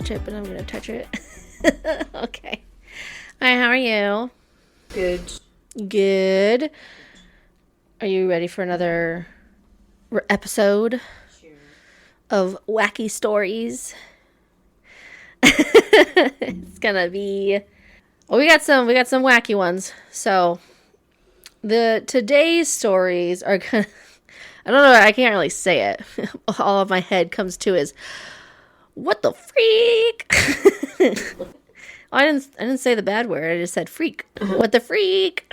touch it, but I'm going to touch it. Okay. Hi, how are you? Good. Good. Are you ready for another episode of wacky stories? It's gonna be. Well, we got some wacky ones. So today's stories are gonna. I don't know. I can't really say it. All of my head comes to is, what the freak? I didn't say the bad word. I just said freak. What the freak?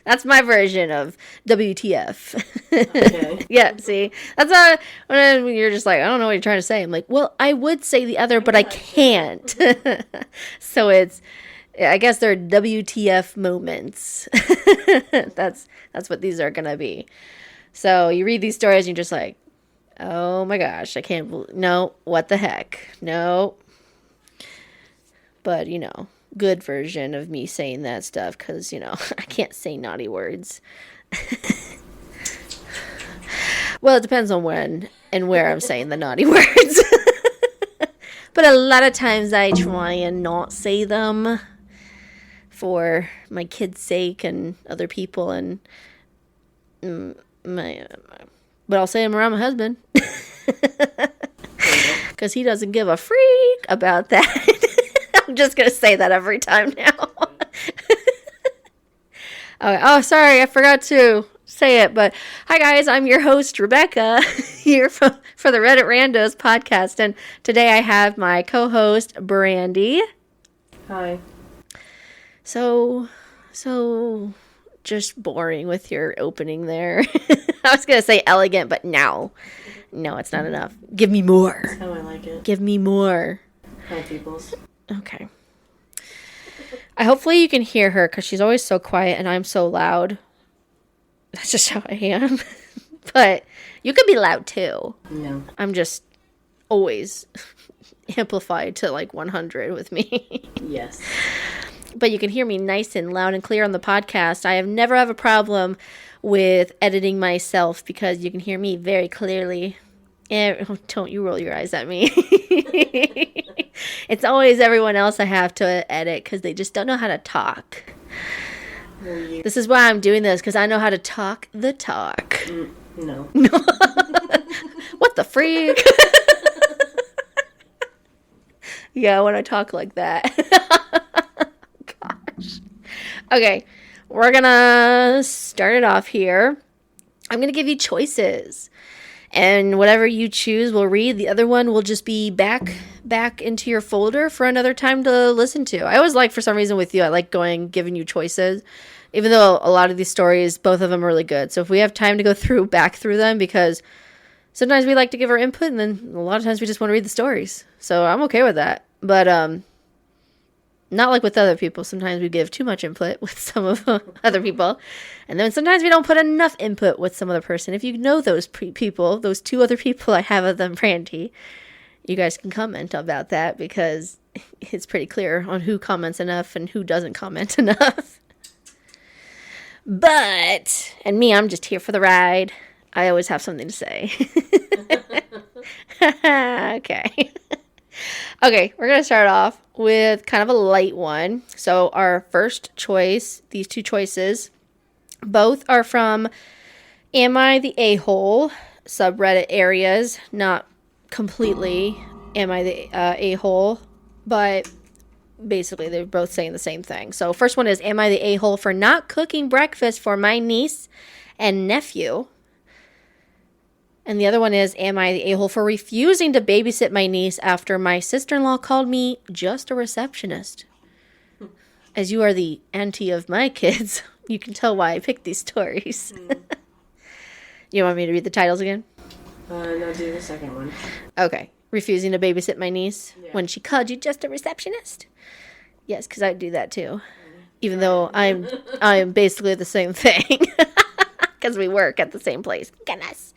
That's my version of WTF. Okay. Yeah, see? That's when you're just like, I don't know what you're trying to say. I'm like, well, I would say the other, but I can't. So I guess they're WTF moments. That's what these are going to be. So you read these stories and you're just like, oh my gosh, I can't believe, no, what the heck? No. But, good version of me saying that stuff because, I can't say naughty words. Well, it depends on when and where I'm saying the naughty words. But a lot of times I try and not say them for my kids' sake and other people and but I'll say them around my husband. Because he doesn't give a freak about that. I'm just going to say that every time now. Oh, sorry, I forgot to say it. But hi, guys, I'm your host, Rebecca, here for the Reddit Randos podcast. And today I have my co-host, Brandy. Hi. So just boring with your opening there. I was going to say elegant, but no, it's not enough. Give me more. That's how I like it. Give me more. Hi, peoples. Okay. Hopefully you can hear her because she's always so quiet and I'm so loud. That's just how I am. But you could be loud too. No. I'm just always amplified to like 100 with me. Yes. But you can hear me nice and loud and clear on the podcast. I have never have a problem with editing myself because you can hear me very clearly. And don't you roll your eyes at me. It's always everyone else I have to edit because they just don't know how to talk. This is why I'm doing this, because I know how to talk the talk. No. What the freak? Yeah, when I talk like that. Gosh. Okay, we're going to start it off here. I'm going to give you choices. And whatever you choose, we'll read. The other one will just be back into your folder for another time to listen to. I always like, for some reason with you, I like giving you choices. Even though a lot of these stories, both of them are really good. So if we have time to go back through them, because sometimes we like to give our input, and then a lot of times we just want to read the stories. So I'm okay with that. But not like with other people. Sometimes we give too much input with some of other people. And then sometimes we don't put enough input with some other person. If you know those people, those two other people I have of them, Brandy, you guys can comment about that because it's pretty clear on who comments enough and who doesn't comment enough. But, and me, I'm just here for the ride. I always have something to say. Okay. Okay, we're going to start off with kind of a light one. So our first choice, these two choices, both are from Am I the A-hole subreddit areas. Not completely Am I the A-hole, but basically they're both saying the same thing. So first one is, am I the A-hole for not cooking breakfast for my niece and nephew? And the other one is, am I the a-hole for refusing to babysit my niece after my sister-in-law called me just a receptionist? As you are the auntie of my kids, you can tell why I picked these stories. You want me to read the titles again? No, do the second one. Okay. Refusing to babysit my niece when she called you just a receptionist? Yes, because I'd do that too. Even though I am basically the same thing. Because we work at the same place. Goodness.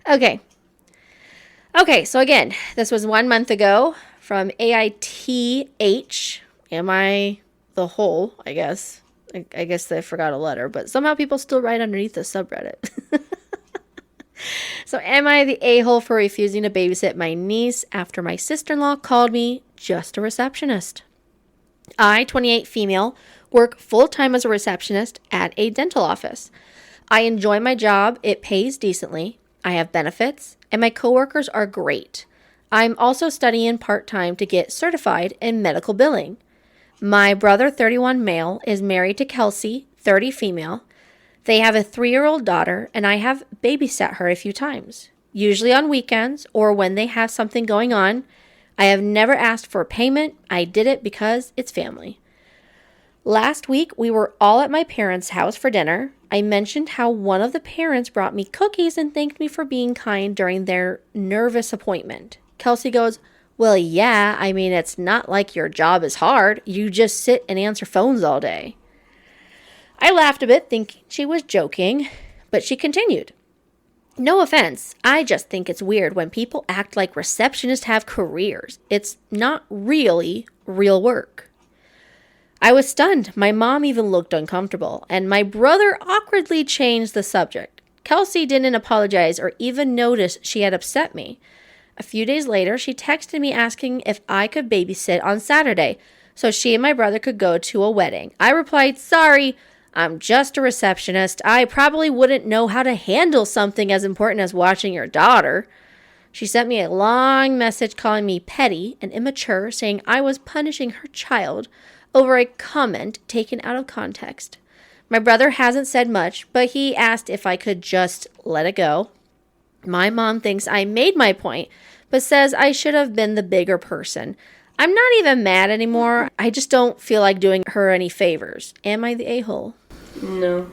Okay, so again, this was 1 month ago from AITH. Am I the whole, I guess. I guess they forgot a letter, but somehow people still write underneath the subreddit. So, am I the a-hole for refusing to babysit my niece after my sister-in-law called me just a receptionist? I, 28 female, work full-time as a receptionist at a dental office. I enjoy my job. It pays decently. I have benefits, and my coworkers are great. I'm also studying part-time to get certified in medical billing. My brother, 31 male, is married to Kelsey, 30 female. They have a 3-year-old daughter, and I have babysat her a few times, usually on weekends or when they have something going on. I have never asked for payment. I did it because it's family. Last week, we were all at my parents' house for dinner. I mentioned how one of the parents brought me cookies and thanked me for being kind during their nervous appointment. Kelsey goes, "Well, yeah, I mean, it's not like your job is hard. You just sit and answer phones all day." I laughed a bit, thinking she was joking, but she continued. "No offense, I just think it's weird when people act like receptionists have careers. It's not really real work." I was stunned. My mom even looked uncomfortable, and my brother awkwardly changed the subject. Kelsey didn't apologize or even notice she had upset me. A few days later, she texted me asking if I could babysit on Saturday so she and my brother could go to a wedding. I replied, "Sorry, I'm just a receptionist. I probably wouldn't know how to handle something as important as watching your daughter." She sent me a long message calling me petty and immature, saying I was punishing her child over a comment taken out of context. My brother hasn't said much, but he asked if I could just let it go. My mom thinks I made my point, but says I should have been the bigger person. I'm not even mad anymore. I just don't feel like doing her any favors. Am I the a-hole? No.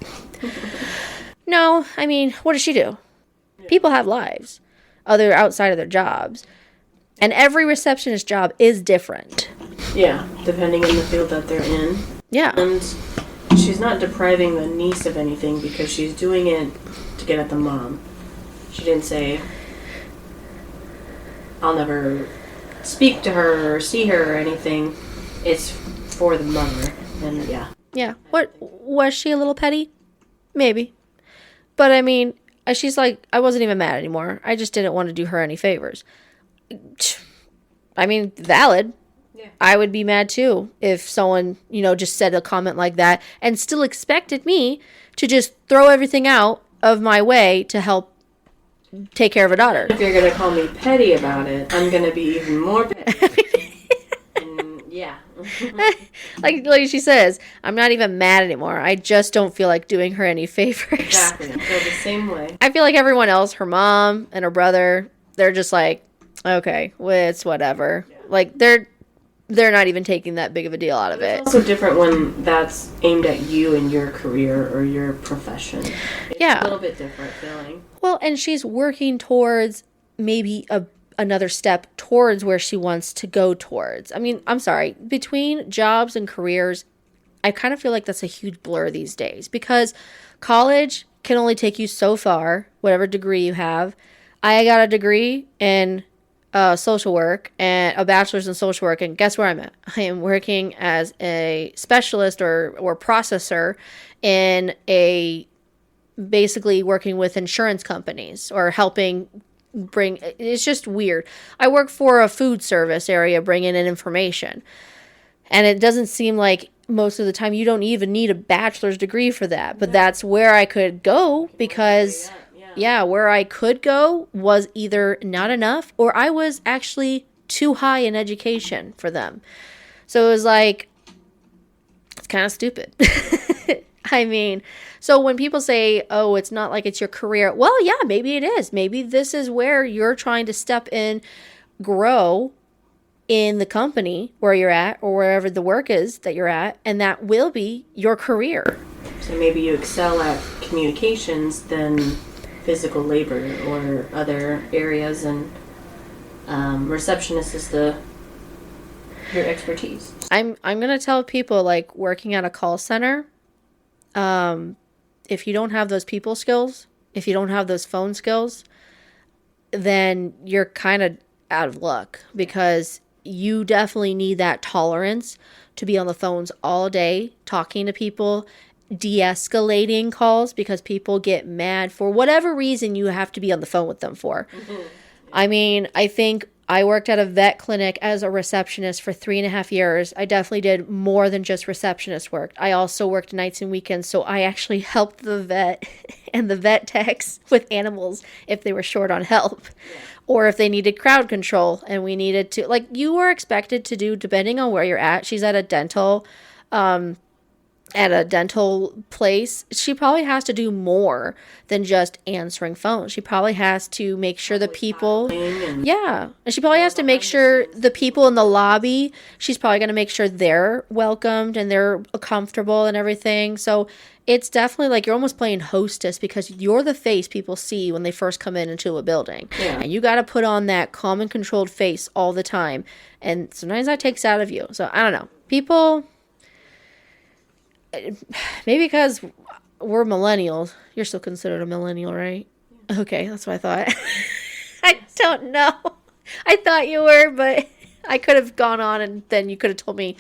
No, I mean, what does she do? People have lives, other outside of their jobs. And every receptionist job is different. Yeah, depending on the field that they're in. Yeah. And she's not depriving the niece of anything because she's doing it to get at the mom. She didn't say, "I'll never speak to her or see her or anything." It's for the mother. And yeah. Yeah. What, was she a little petty? Maybe. But I mean, she's like, I wasn't even mad anymore. I just didn't want to do her any favors. I mean, valid. Yeah. I would be mad too if someone, just said a comment like that and still expected me to just throw everything out of my way to help take care of a daughter. If you're going to call me petty about it, I'm going to be even more petty. And yeah. like she says, I'm not even mad anymore. I just don't feel like doing her any favors. Exactly. I feel the same way. I feel like everyone else, her mom and her brother, they're just like, okay, well, it's whatever. Yeah. Like they're not even taking that big of a deal out of it. It's also different when that's aimed at you and your career or your profession. It's a little bit different feeling. Well, and she's working towards maybe another step towards where she wants to go towards. I mean, I'm sorry, between jobs and careers, I kind of feel like that's a huge blur these days because college can only take you so far, whatever degree you have. I got a degree in social work and a bachelor's in social work, and guess where I'm at? I am working as a specialist or processor in basically working with insurance companies or helping it's just weird. I work for a food service area bringing in information, and it doesn't seem like most of the time you don't even need a bachelor's degree for that, but that's where I could go because where I could go was either not enough or I was actually too high in education for them. So it was like, it's kind of stupid. I mean, so when people say, oh, it's not like it's your career, well, yeah, maybe it is. Maybe this is where you're trying to step in, grow in the company where you're at or wherever the work is that you're at, and that will be your career. So maybe you excel at communications than physical labor or other areas, and receptionist is your expertise. I'm gonna tell people, like, working at a call center, if you don't have those people skills, if you don't have those phone skills, then you're kind of out of luck because you definitely need that tolerance to be on the phones all day talking to people de-escalating calls because people get mad for whatever reason you have to be on the phone with them for. I mean, I think I worked at a vet clinic as a receptionist for 3.5 years. I definitely did more than just receptionist work. I also worked nights and weekends, so I actually helped the vet and the vet techs with animals if they were short on help. Or if they needed crowd control and we needed to, like, you were expected to do, depending on where you're at. She's at a dental place, she probably has to do more than just answering phones. She probably has to make sure the people, and she probably has to make sure the people in the lobby, she's probably going to make sure they're welcomed and they're comfortable and everything. So it's definitely like you're almost playing hostess because you're the face people see when they first come into a building. Yeah. And you got to put on that calm and controlled face all the time. And sometimes that takes out of you. So I don't know. People, maybe because we're millennials. You're still considered a millennial, right? Yeah. Okay, that's what I thought. I don't know. I thought you were, but I could have gone on and then you could have told me,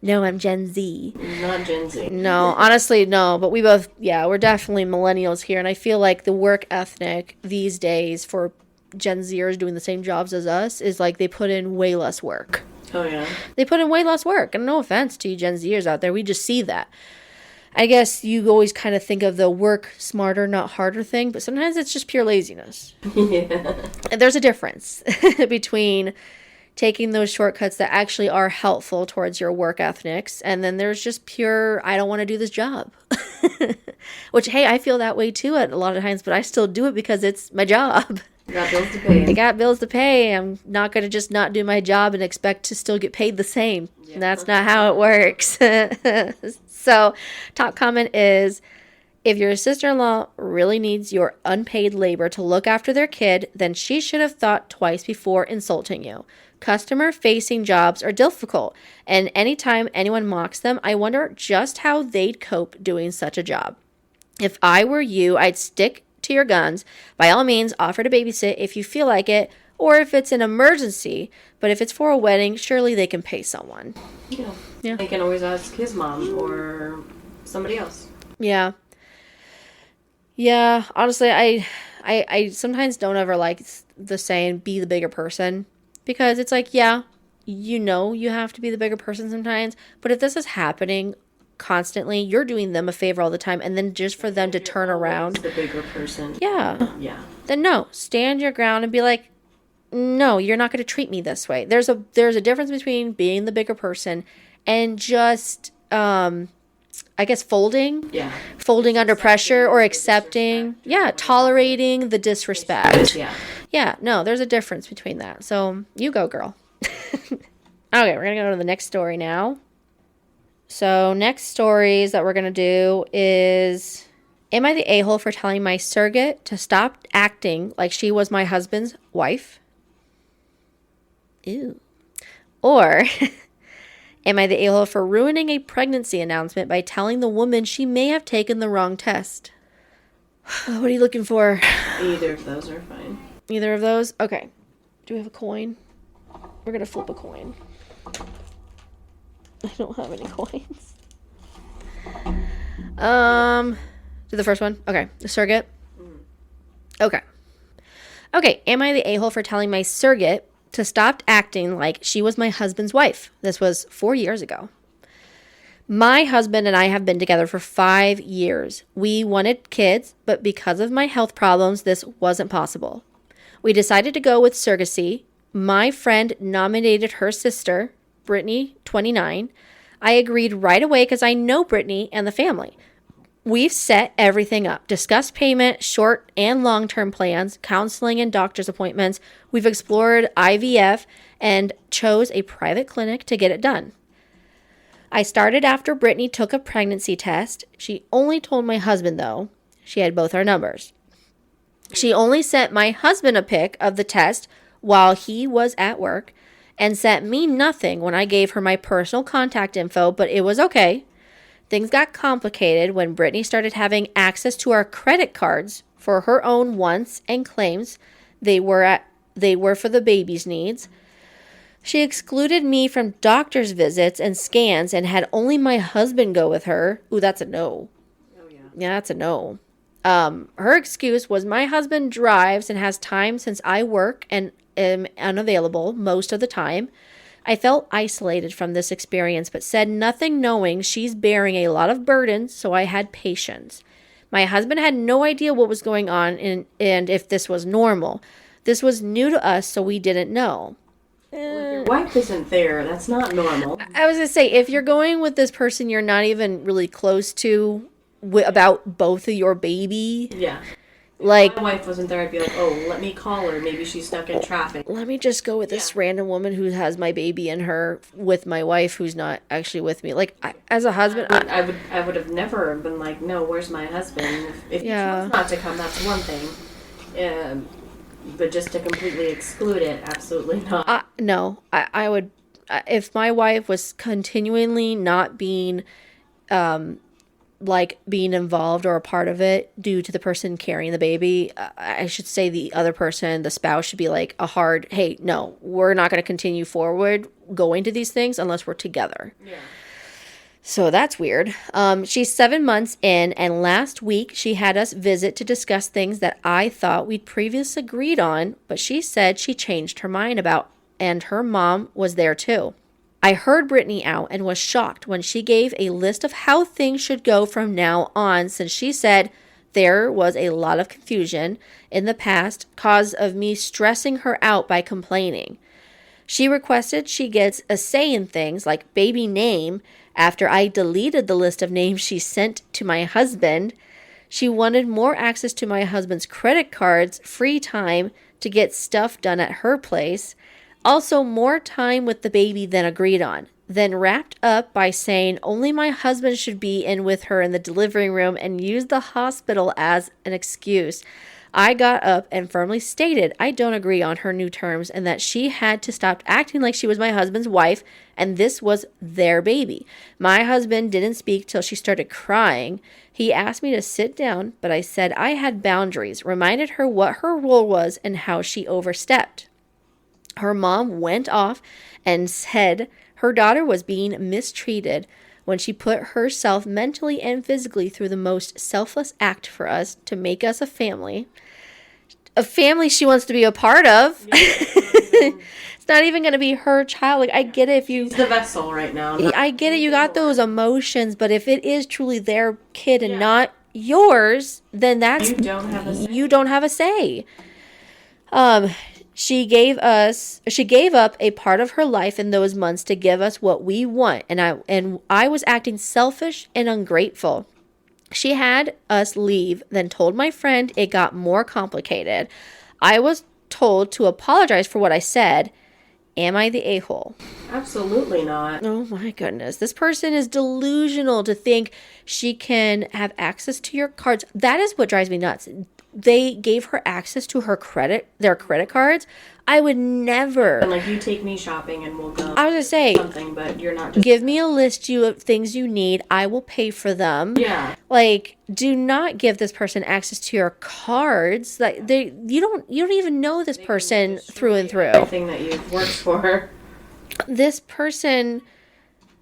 no, I'm Gen Z. Not Gen Z. No, honestly, no. But we both, we're definitely millennials here. And I feel like the work ethic these days for Gen Zers doing the same jobs as us is like they put in way less work. Oh, yeah. They put in way less work. And no offense to you Gen Zers out there. We just see that. I guess you always kind of think of the work smarter, not harder thing. But sometimes it's just pure laziness. Yeah. And there's a difference between taking those shortcuts that actually are helpful towards your work ethics. And then there's just pure, I don't want to do this job. Which, hey, I feel that way too at a lot of times. But I still do it because it's my job. You got bills to pay. I got bills to pay. I'm not going to just not do my job and expect to still get paid the same. Yeah. That's not how it works. So, top comment is, if your sister-in-law really needs your unpaid labor to look after their kid, then she should have thought twice before insulting you. Customer-facing jobs are difficult, and anytime anyone mocks them, I wonder just how they'd cope doing such a job. If I were you, I'd stick to your guns. By all means, offer to babysit if you feel like it, or if it's an emergency. But if it's for a wedding, surely they can pay someone. Yeah. They can always ask his mom or somebody else. Yeah. Yeah, honestly, I sometimes don't ever like the saying, be the bigger person. Because it's like, yeah, you have to be the bigger person sometimes. But if this is happening constantly, you're doing them a favor all the time. And then just for them to turn around. The bigger person. Yeah. Yeah. Then no, stand your ground and be like, no, you're not going to treat me this way. There's a difference between being the bigger person and just, I guess, folding under pressure or accepting, tolerating the disrespect. Yeah, no, there's a difference between that. So you go, girl. Okay, we're going to go to the next story now. So next stories that we're going to do is, am I the a-hole for telling my surrogate to stop acting like she was my husband's wife? Ew. Or am I the a-hole for ruining a pregnancy announcement by telling the woman she may have taken the wrong test? What are you looking for? Either of those are fine. Either of those? Okay. Do we have a coin? We're going to flip a coin. I don't have any coins. Do the first one? Okay. The surrogate? Okay. Okay. Am I the a-hole for telling my surrogate to stop acting like she was my husband's wife? This was 4 years ago. My husband and I have been together for 5 years. We wanted kids, but because of my health problems, this wasn't possible. We decided to go with surrogacy. My friend nominated her sister, Brittany, 29. I agreed right away because I know Brittany and the family. We've set everything up, discussed payment, short and long-term plans, counseling and doctor's appointments. We've explored IVF and chose a private clinic to get it done. I started after Brittany took a pregnancy test. She only told my husband, though. She had both our numbers. She only sent my husband a pic of the test while he was at work and sent me nothing when I gave her my personal contact info, but it was okay. Things got complicated when Brittany started having access to our credit cards for her own wants and claims they were for the baby's needs. She excluded me from doctor's visits and scans and had only my husband go with her. Ooh, that's a no. Yeah, that's a no. Her excuse was my husband drives and has time since I work and am unavailable most of the time. I felt isolated from this experience, but said nothing knowing she's bearing a lot of burden, so I had patience. My husband had no idea what was going on and if this was normal. This was new to us, so we didn't know. Well, if your wife isn't there, that's not normal. I was going to say, if you're going with this person you're not even really close to about both of your baby. Yeah. Like, if my wife wasn't there, I'd be like, oh, let me call her. Maybe she's stuck in traffic. Let me just go with this random woman who has my baby and her with my wife who's not actually with me. Like, as a husband, I would have never been like, no, where's my husband? If you choose not to come, that's one thing. But just to completely exclude it, absolutely not. No, I would, if my wife was continually not being, being involved or a part of it due to the person carrying the baby, I should say the other person, the spouse, should be like a hard, hey, no, we're not going to continue forward going to these things unless we're together. Yeah. So that's weird. She's 7 months in, and last week she had us visit to discuss things that I thought we'd previously agreed on, but she said she changed her mind about, and her mom was there too. I heard Brittany out and was shocked when she gave a list of how things should go from now on, since she said there was a lot of confusion in the past cause of me stressing her out by complaining. She requested she gets a say in things like baby name after I deleted the list of names she sent to my husband. She wanted more access to my husband's credit cards, free time to get stuff done at her place. Also, more time with the baby than agreed on. Then wrapped up by saying only my husband should be in with her in the delivery room and used the hospital as an excuse. I got up and firmly stated I don't agree on her new terms and that she had to stop acting like she was my husband's wife and this was their baby. My husband didn't speak till she started crying. He asked me to sit down, but I said I had boundaries, reminded her what her role was and how she overstepped. Her mom went off and said her daughter was being mistreated when she put herself mentally and physically through the most selfless act for us to make us a family. A family she wants to be a part of. It's not even going to be her child. Like, I get it if you... She's the vessel right now. I get it. You got those emotions, but if it is truly their kid and not yours, then that's... You don't have a say. You don't have a say. She gave up a part of her life in those months to give us what we want, and I was acting selfish and ungrateful. She had us leave, then told my friend it got more complicated. I was told to apologize for what I said. Am I the a-hole? Absolutely not. Oh my goodness. This person is delusional to think she can have access to your cards. That is what drives me nuts. They gave her access to their credit cards. I would never. And like, you take me shopping and we'll go. I was gonna say something, but you're not just. Give me a list of things you need. I will pay for them. Yeah. Like, do not give this person access to your cards. Like, you don't even know this person through and through. Everything that you've worked for. This person.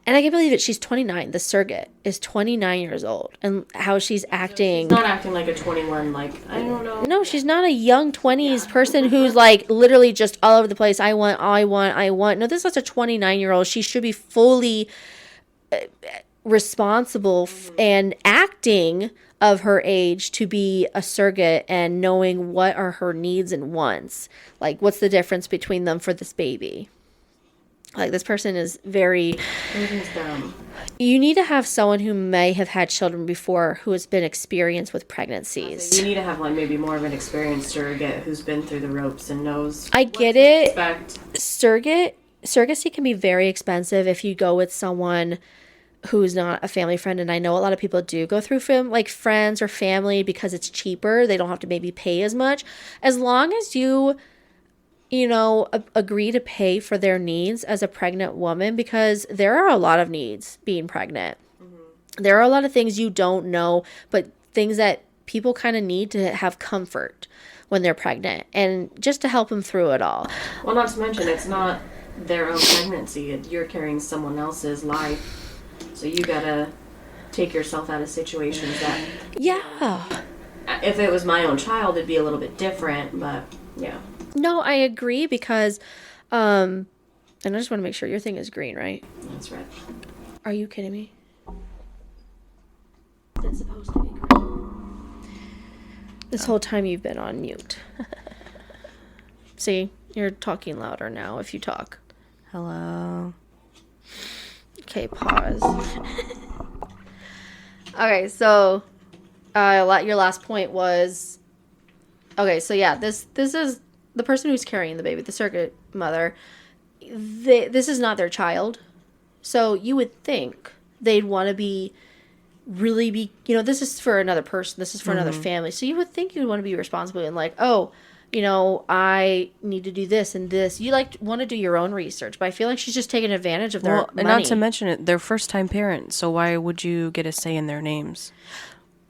And I can't believe it. She's 29. The surrogate is 29 years old. And how she's acting. She's not acting like a 21, like, I don't know. No, she's not a young 20s person who's like literally just all over the place. I want. No, this is a 29-year-old. She should be fully responsible and acting of her age to be a surrogate and knowing what are her needs and wants. Like, what's the difference between them for this baby? Like, this person is very... Everything's dumb. You need to have someone who may have had children before who has been experienced with pregnancies. You need to have, like, maybe more of an experienced surrogate who's been through the ropes and knows I get it. Expect. Surrogacy can be very expensive if you go with someone who's not a family friend. And I know a lot of people do go through friends or family because it's cheaper. They don't have to maybe pay as much. As long as you agree to pay for their needs as a pregnant woman, because there are a lot of needs being pregnant. Mm-hmm. There are a lot of things you don't know, but things that people kind of need to have comfort when they're pregnant and just to help them through it all. Well, not to mention, it's not their own pregnancy. You're carrying someone else's life. So you gotta take yourself out of situations that... Yeah. If it was my own child, it'd be a little bit different, but yeah. No, I agree because, and I just want to make sure your thing is green, right? That's right. Are you kidding me? It's supposed to be green. This whole time you've been on mute. See, you're talking louder now if you talk. Hello. Okay, pause. Okay, so your last point was... Okay, so yeah, this is the person who's carrying the baby, the surrogate mother. This is not their child. So you would think they'd want to be... this is for another person. This is for another family. So you would think you'd want to be responsible and like, oh, I need to do this and this. You want to do your own research, but I feel like she's just taking advantage of their money. And not to mention it, they're first-time parents, so why would you get a say in their names?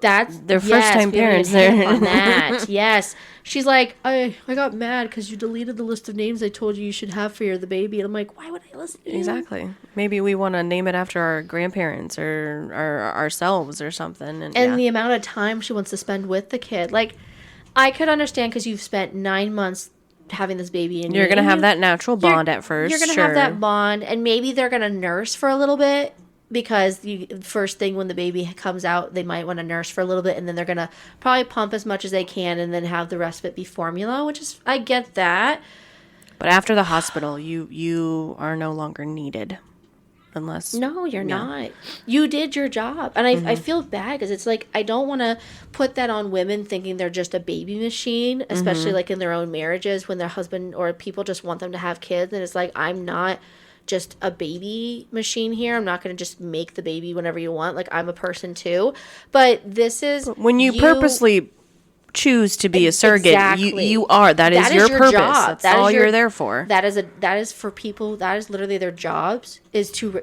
They're first-time parents. On that. Yes. She's like, I got mad because you deleted the list of names I told you should have for the baby. And I'm like, why would I listen to you? Exactly. Maybe we want to name it after our grandparents or ourselves or something. And the amount of time she wants to spend with the kid. Like, I could understand because you've spent 9 months having this baby and you're going to have that natural bond at first. You're going to have that bond, and maybe they're going to nurse for a little bit because first thing when the baby comes out, they might want to nurse for a little bit, and then they're going to probably pump as much as they can and then have the rest of it be formula, which is, I get that. But after the hospital, you are no longer needed. Unless... No, you're not. You did your job. And I feel bad because it's like, I don't want to put that on women thinking they're just a baby machine, especially like in their own marriages when their husband or people just want them to have kids. And it's like, I'm not just a baby machine here. I'm not going to just make the baby whenever you want. Like, I'm a person too. But this is... When you purposely choose to be a surrogate, exactly. you are. That is your purpose. Job. That's all you're there for. That is for people. That is literally their jobs, is to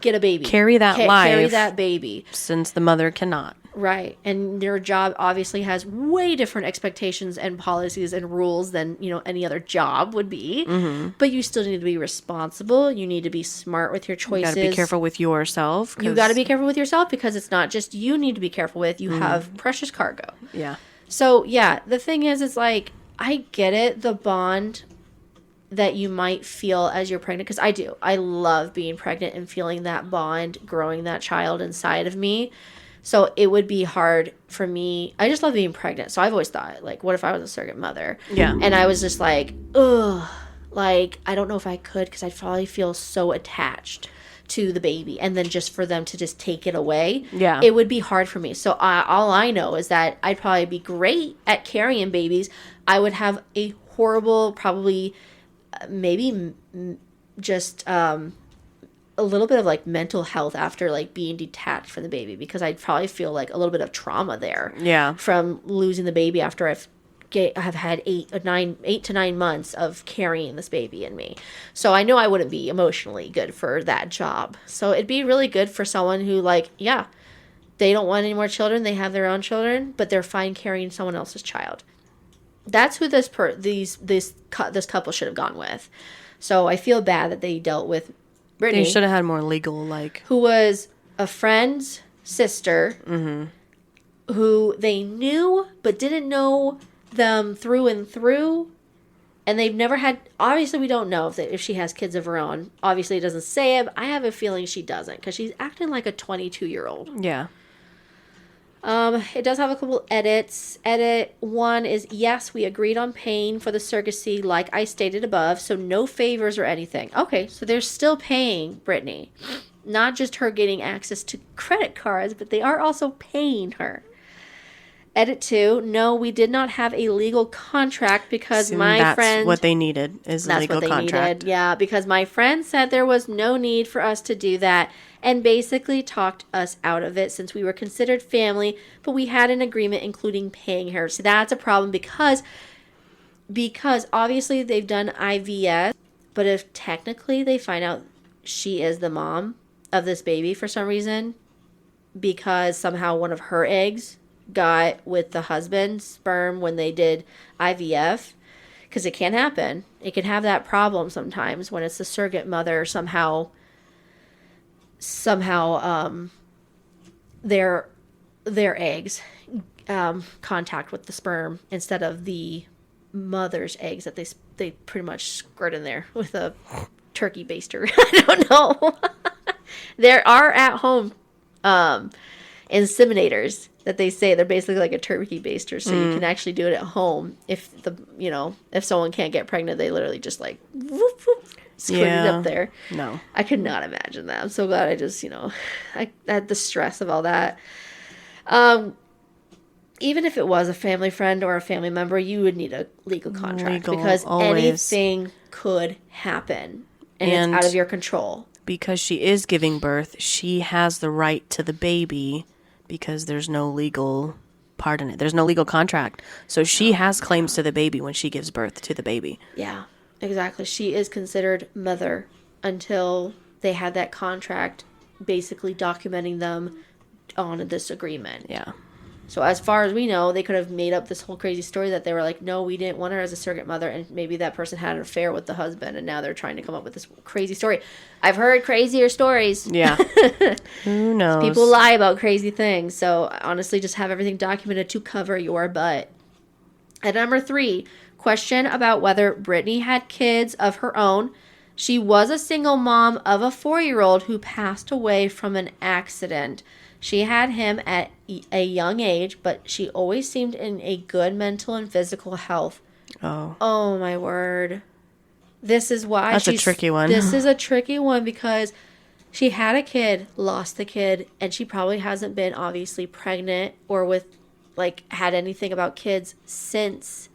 get a baby. Carry that life. Carry that baby. Since the mother cannot. Right. And your job obviously has way different expectations and policies and rules than, any other job would be. Mm-hmm. But you still need to be responsible. You need to be smart with your choices. You got to be careful with yourself. You got to be careful with yourself because it's not just you need to be careful with. You have precious cargo. Yeah. So, yeah, the thing is, it's like, I get it, the bond that you might feel as you're pregnant, because I do. I love being pregnant and feeling that bond, growing that child inside of me. So it would be hard for me. I just love being pregnant. So I've always thought, like, what if I was a surrogate mother? Yeah. And I was just like, ugh. Like, I don't know if I could because I'd probably feel so attached to the baby. And then just for them to just take it away. Yeah. It would be hard for me. So all I know is that I'd probably be great at carrying babies. I would have a horrible, probably maybe just a little bit of like mental health after like being detached from the baby, because I'd probably feel like a little bit of trauma there. Yeah. From losing the baby after I've had 8 to 9 months of carrying this baby in me. So I know I wouldn't be emotionally good for that job. So it'd be really good for someone who they don't want any more children. They have their own children, but they're fine carrying someone else's child. That's who this couple should have gone with. So I feel bad that they dealt with Brittany. They should have had more legal, who was a friend's sister, who they knew but didn't know them through and through, and they've never had. Obviously, we don't know if she has kids of her own. Obviously, it doesn't say it. But I have a feeling she doesn't because she's acting like a 22-year-old. Yeah. It does have a couple edits. Edit 1 is, yes, we agreed on paying for the surrogacy like I stated above, so no favors or anything. Okay, so they're still paying Brittany. Not just her getting access to credit cards, but they are also paying her. Edit 2, no, we did not have a legal contract because my friend... That's what they needed, is a legal contract. Needed. Yeah, because my friend said there was no need for us to do that and basically talked us out of it since we were considered family, but we had an agreement including paying her. So that's a problem because obviously they've done IVF, but if technically they find out she is the mom of this baby for some reason, because somehow one of her eggs got with the husband's sperm when they did IVF, because it can happen. It can have that problem sometimes when it's the surrogate mother somehow somehow their eggs contact with the sperm instead of the mother's eggs that they pretty much squirt in there with a turkey baster. I don't know. There are at home inseminators that they say they're basically like a turkey baster, so you can actually do it at home. If if someone can't get pregnant, they literally just like whoop, whoop, squirt it up there. No, I could not imagine that. I'm so glad I just I had the stress of all that. Even if it was a family friend or a family member, you would need a legal contract because always. Anything could happen and it's out of your control. Because she is giving birth, she has the right to the baby because there's no legal part in it. There's no legal contract. So she has claims to the baby when she gives birth to the baby. Yeah, exactly. She is considered mother until they had that contract basically documenting them on this agreement. Yeah. So as far as we know, they could have made up this whole crazy story that they were like, no, we didn't want her as a surrogate mother, and maybe that person had an affair with the husband, and now they're trying to come up with this crazy story. I've heard crazier stories. Yeah. Who knows? People lie about crazy things, so honestly, just have everything documented to cover your butt. At number 3, question about whether Brittany had kids of her own. She was a single mom of a 4-year-old who passed away from an accident. She had him at a young age, but she always seemed in a good mental and physical health. Oh my word. This is why That's a tricky one. This is a tricky one because she had a kid, lost the kid, and she probably hasn't been obviously pregnant or had anything about kids since.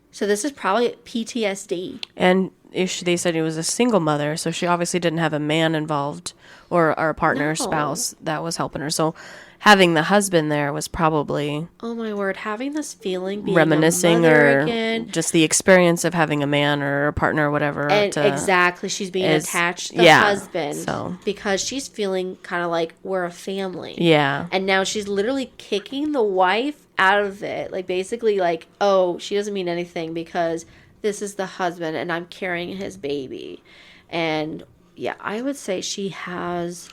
So this is probably PTSD. And they said it was a single mother, so she obviously didn't have a man involved or a partner, spouse that was helping her. So having the husband there was probably... Oh my word, having this feeling being reminiscing a mother or again. Just the experience of having a man or a partner or whatever. And exactly, she's being attached to the husband because she's feeling kind of like we're a family. Yeah. And now she's literally kicking the wife out of it. Like basically like, oh, she doesn't mean anything because this is the husband and I'm carrying his baby. And yeah, I would say she has...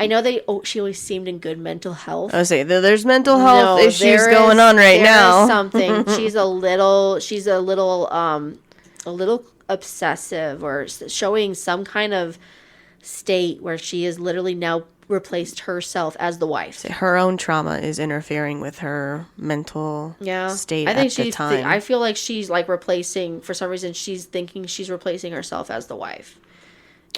I know she always seemed in good mental health. I would say there's mental health issues going on right now. Something. She's a little obsessive or showing some kind of state where she is literally now replaced herself as the wife. Her own trauma is interfering with her mental state at the time. I feel like she's like replacing, for some reason, she's thinking she's replacing herself as the wife.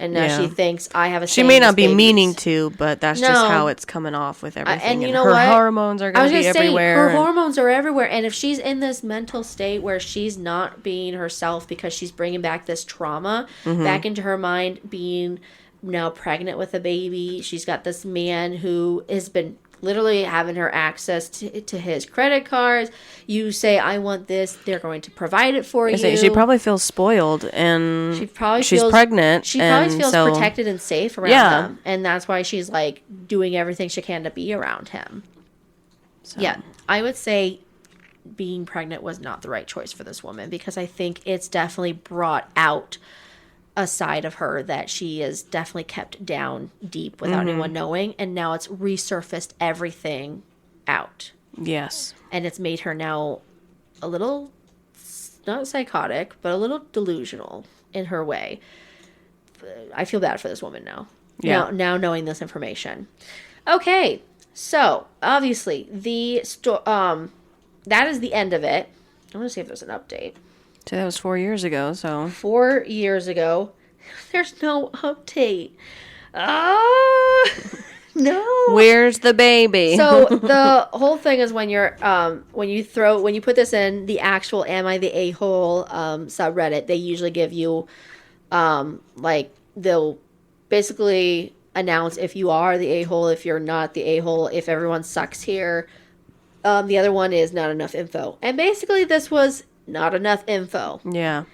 And now she thinks I have a. She may not be meaning to, but that's just how it's coming off with everything. And you know her what? Hormones are going to be everywhere. Her hormones are everywhere, and if she's in this mental state where she's not being herself because she's bringing back this trauma back into her mind, being now pregnant with a baby, she's got this man who has been literally having her access to his credit cards. You say, I want this, they're going to provide it for you. She probably feels spoiled, and she's pregnant. She probably feels protected and safe around him, and that's why she's like doing everything she can to be around him. So. Yeah, I would say being pregnant was not the right choice for this woman because I think it's definitely brought out a side of her that she is definitely kept down deep without anyone knowing, and now it's resurfaced everything out. Yes. And it's made her now a little, not psychotic, but a little delusional in her way. I feel bad for this woman now. Yeah. Now knowing this information. Okay, so obviously that is the end of it. I want to see if there's an update. So that was 4 years ago, so... 4 years ago. There's no update. No. Where's the baby? So the whole thing is when you're when you put this in the actual Am I the A-hole subreddit, they usually give you they'll basically announce if you are the a-hole, if you're not the a-hole, if everyone sucks here. The other one is not enough info. And basically this was not enough info. Yeah.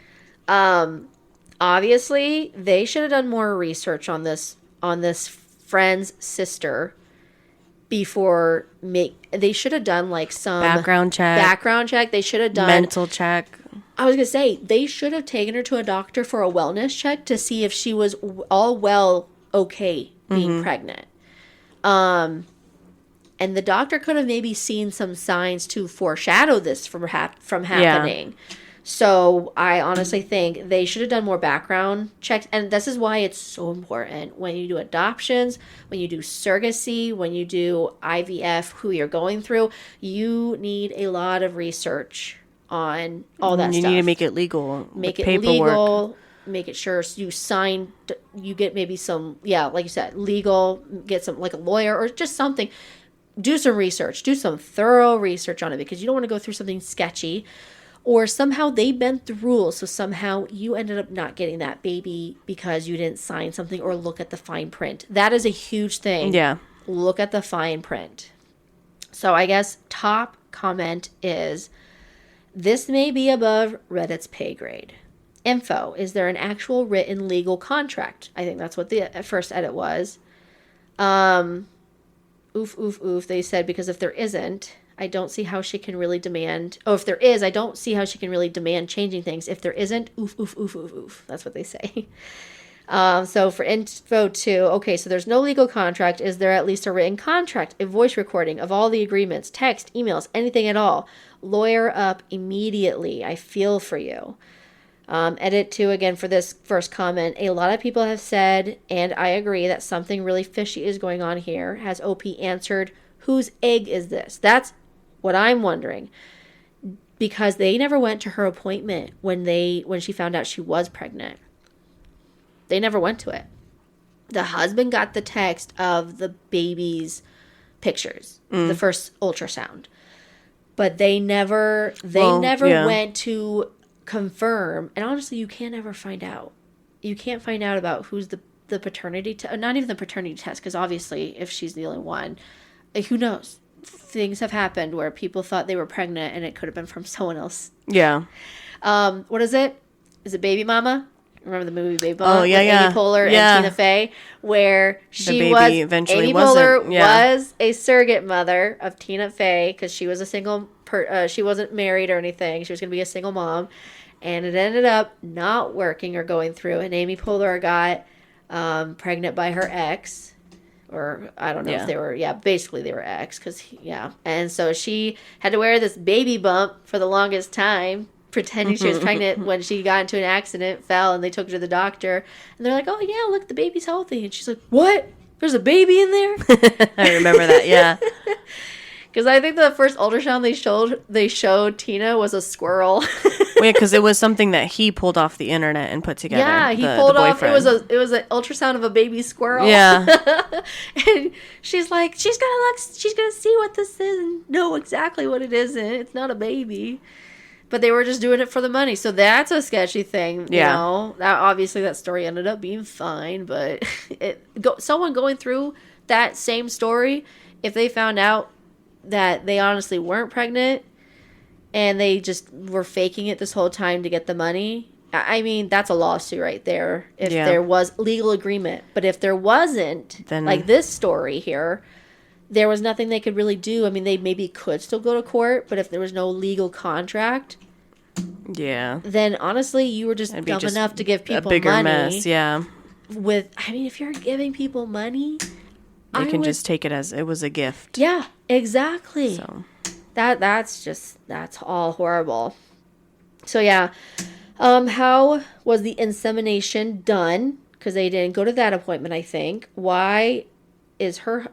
Obviously, they should have done more research on this friend's sister before they should have done like some background check. They should have done mental check. I was going to say they should have taken her to a doctor for a wellness check to see if she was all okay being pregnant. And the doctor could have maybe seen some signs to foreshadow this from happening. So I honestly think they should have done more background checks. And this is why it's so important when you do adoptions, when you do surrogacy, when you do IVF, who you're going through, you need a lot of research on all that stuff. You need to make it legal. Make it paperwork. legal. Make it sure you sign, you get maybe some, like you said, legal, get some, like a lawyer or just something. Do some research. Do some thorough research on it because you don't want to go through something sketchy. Or somehow they bent the rules, so somehow you ended up not getting that baby because you didn't sign something or look at the fine print. That is a huge thing. Yeah. Look at the fine print. So I guess top comment is, this may be above Reddit's pay grade. Info, is there an actual written legal contract? I think that's what the first edit was. Oof, they said, because if there isn't, I don't see how she can really demand... Oh, if there is, I don't see how she can really demand changing things. If there isn't, oof. That's what they say. So for info 2, okay, so there's no legal contract. Is there at least a written contract, a voice recording of all the agreements, text, emails, anything at all? Lawyer up immediately. I feel for you. Edit 2, again, for this first comment. A lot of people have said, and I agree, that something really fishy is going on here. Has OP answered, whose egg is this? That's what I'm wondering. Because they never went to her appointment when she found out she was pregnant. They never went to it. The husband got the text of the baby's pictures, the first ultrasound. But they never went to confirm. And honestly, you can't ever find out. You can't find out about who's the paternity not even the paternity test, because obviously if she's the only one, who knows? Things have happened where people thought they were pregnant and it could have been from someone else. Yeah. What is it? Is it Baby Mama? Remember the movie Baby Mama? Oh, yeah, with Amy Poehler and Tina Fey, where Amy Poehler was a surrogate mother of Tina Fey because she was a single. She wasn't married or anything. She was going to be a single mom, and it ended up not working or going through. And Amy Poehler got pregnant by her ex, or I don't know if they were. Yeah, basically they were ex and so she had to wear this baby bump for the longest time, pretending she was pregnant when she got into an accident, fell, and they took her to the doctor. And they're like, oh, yeah, look, the baby's healthy. And she's like, what? There's a baby in there? I remember that, yeah. Because I think the first ultrasound they showed Tina was a squirrel. Yeah, because it was something that he pulled off the internet and put together. Yeah, he pulled off. It was an ultrasound of a baby squirrel. Yeah. And she's like, she's gonna see what this is and know exactly what it is. And it's not a baby. But they were just doing it for the money. So that's a sketchy thing, you know. Obviously, that story ended up being fine. But someone going through that same story, if they found out that they honestly weren't pregnant and they just were faking it this whole time to get the money, I mean, that's a lawsuit right there if there was legal agreement. But if there wasn't, then, like this story here, there was nothing they could really do. I mean, they maybe could still go to court, but if there was no legal contract, then honestly, you were just dumb enough to give people a bigger money. Mess, yeah. If you're giving people money, they can just take it as it was a gift. Yeah, exactly. So that's all horrible. So yeah, how was the insemination done? Because they didn't go to that appointment, I think. Why her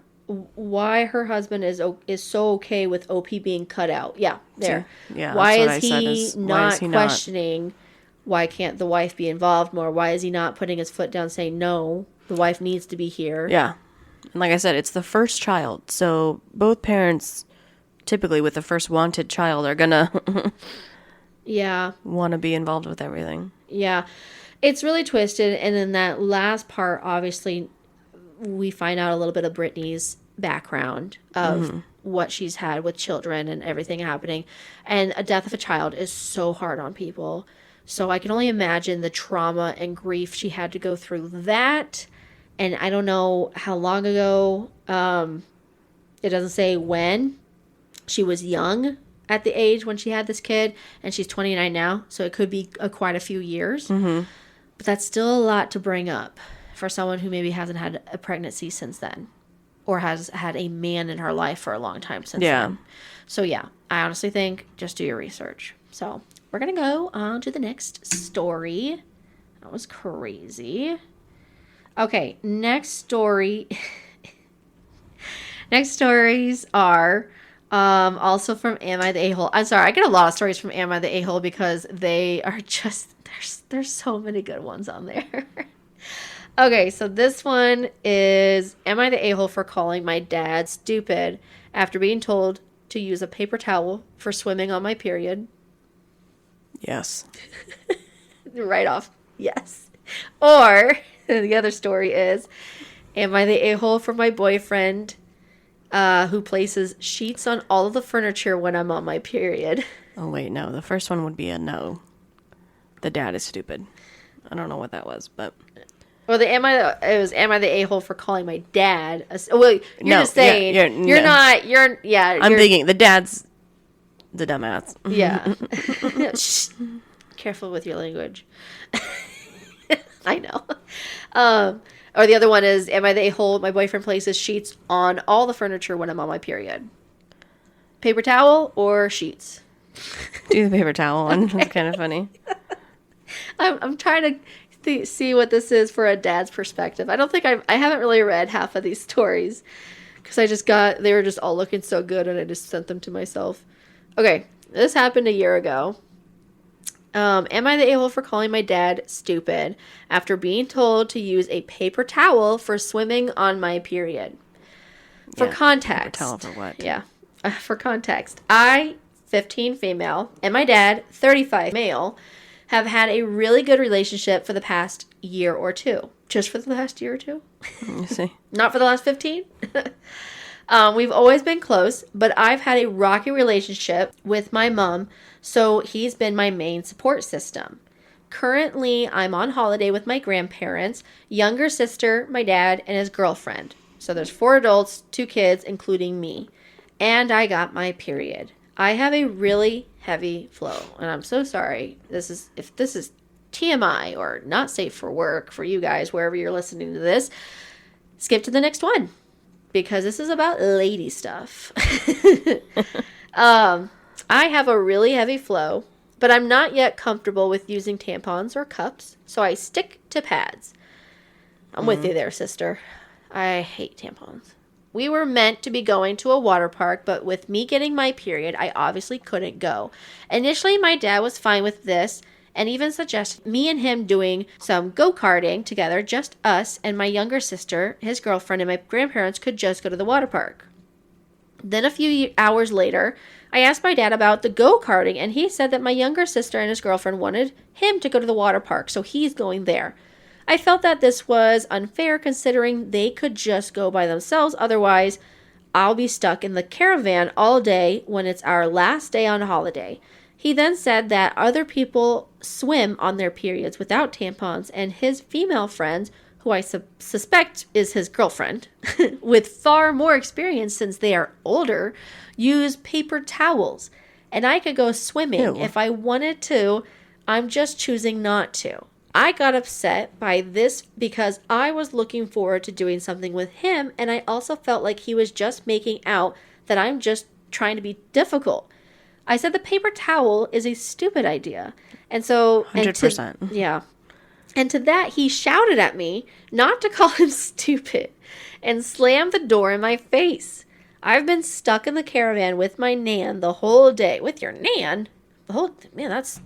husband is so okay with OP being cut out? Yeah, there. Yeah. Why is he not questioning? Why can't the wife be involved more? Why is he not putting his foot down, saying no? The wife needs to be here. Yeah. And like I said, it's the first child. So both parents, typically with the first wanted child, are going to want to be involved with everything. Yeah. It's really twisted. And in that last part, obviously, we find out a little bit of Brittany's background of what she's had with children and everything happening. And a death of a child is so hard on people. So I can only imagine the trauma and grief she had to go through that. And I don't know how long ago, it doesn't say when. She was young at the age when she had this kid, and she's 29 now, so it could be quite a few years. Mm-hmm. But that's still a lot to bring up for someone who maybe hasn't had a pregnancy since then, or has had a man in her life for a long time since then. So yeah, I honestly think just do your research. So we're going to go on to the next story. That was crazy. Okay, next story. Next stories are also from Am I the A-Hole? I'm sorry, I get a lot of stories from Am I the A-Hole because they are just, there's so many good ones on there. Okay, so this one is, am I the a-hole for calling my dad stupid after being told to use a paper towel for swimming on my period? Yes. Right off, yes. Or, the other story is, am I the a-hole for my boyfriend who places sheets on all of the furniture when I'm on my period? Oh, wait, no. The first one would be a no. The dad is stupid. I don't know what that was, but... Well, am I the a-hole for calling my dad? Well, you're just saying you're not. I'm thinking the dad's the dumbass. Yeah. Shh. Careful with your language. I know. Or the other one is, am I the a-hole? My boyfriend places sheets on all the furniture when I'm on my period. Paper towel or sheets? Do the paper towel one. Okay. That's kind of funny. I'm trying to see what this is for a dad's perspective. I don't think I haven't really read half of these stories because they were just all looking so good and I just sent them to myself. Okay, this happened a year ago. Am I the a-hole for calling my dad stupid after being told to use a paper towel for swimming on my period? For context. Paper towel for what? Yeah. For context, I, 15 female, and my dad, 35 male, have had a really good relationship for the past year or two. Just for the last year or two? You see. Not for the last 15? We've always been close, but I've had a rocky relationship with my mom, so he's been my main support system. Currently, I'm on holiday with my grandparents, younger sister, my dad, and his girlfriend. So there's 4 adults, 2 kids, including me. And I got my period. I have a really heavy flow, and I'm so sorry. If this is TMI or not safe for work for you guys, wherever you're listening to this, skip to the next one because this is about lady stuff. I have a really heavy flow, but I'm not yet comfortable with using tampons or cups, so I stick to pads. I'm with you there, sister. I hate tampons. We were meant to be going to a water park, but with me getting my period, I obviously couldn't go. Initially, my dad was fine with this and even suggested me and him doing some go-karting together, just us and my younger sister, his girlfriend, and my grandparents could just go to the water park. Then a few hours later, I asked my dad about the go-karting, and he said that my younger sister and his girlfriend wanted him to go to the water park, so he's going there. I felt that this was unfair considering they could just go by themselves. Otherwise, I'll be stuck in the caravan all day when it's our last day on holiday. He then said that other people swim on their periods without tampons, and his female friends, who I suspect is his girlfriend, with far more experience since they are older, use paper towels. And I could go swimming if I wanted to. I'm just choosing not to. I got upset by this because I was looking forward to doing something with him, and I also felt like he was just making out that I'm just trying to be difficult. I said the paper towel is a stupid idea. And so... 100%. Yeah. And to that, he shouted at me not to call him stupid and slammed the door in my face. I've been stuck in the caravan with my nan the whole day. With your nan? Man, that's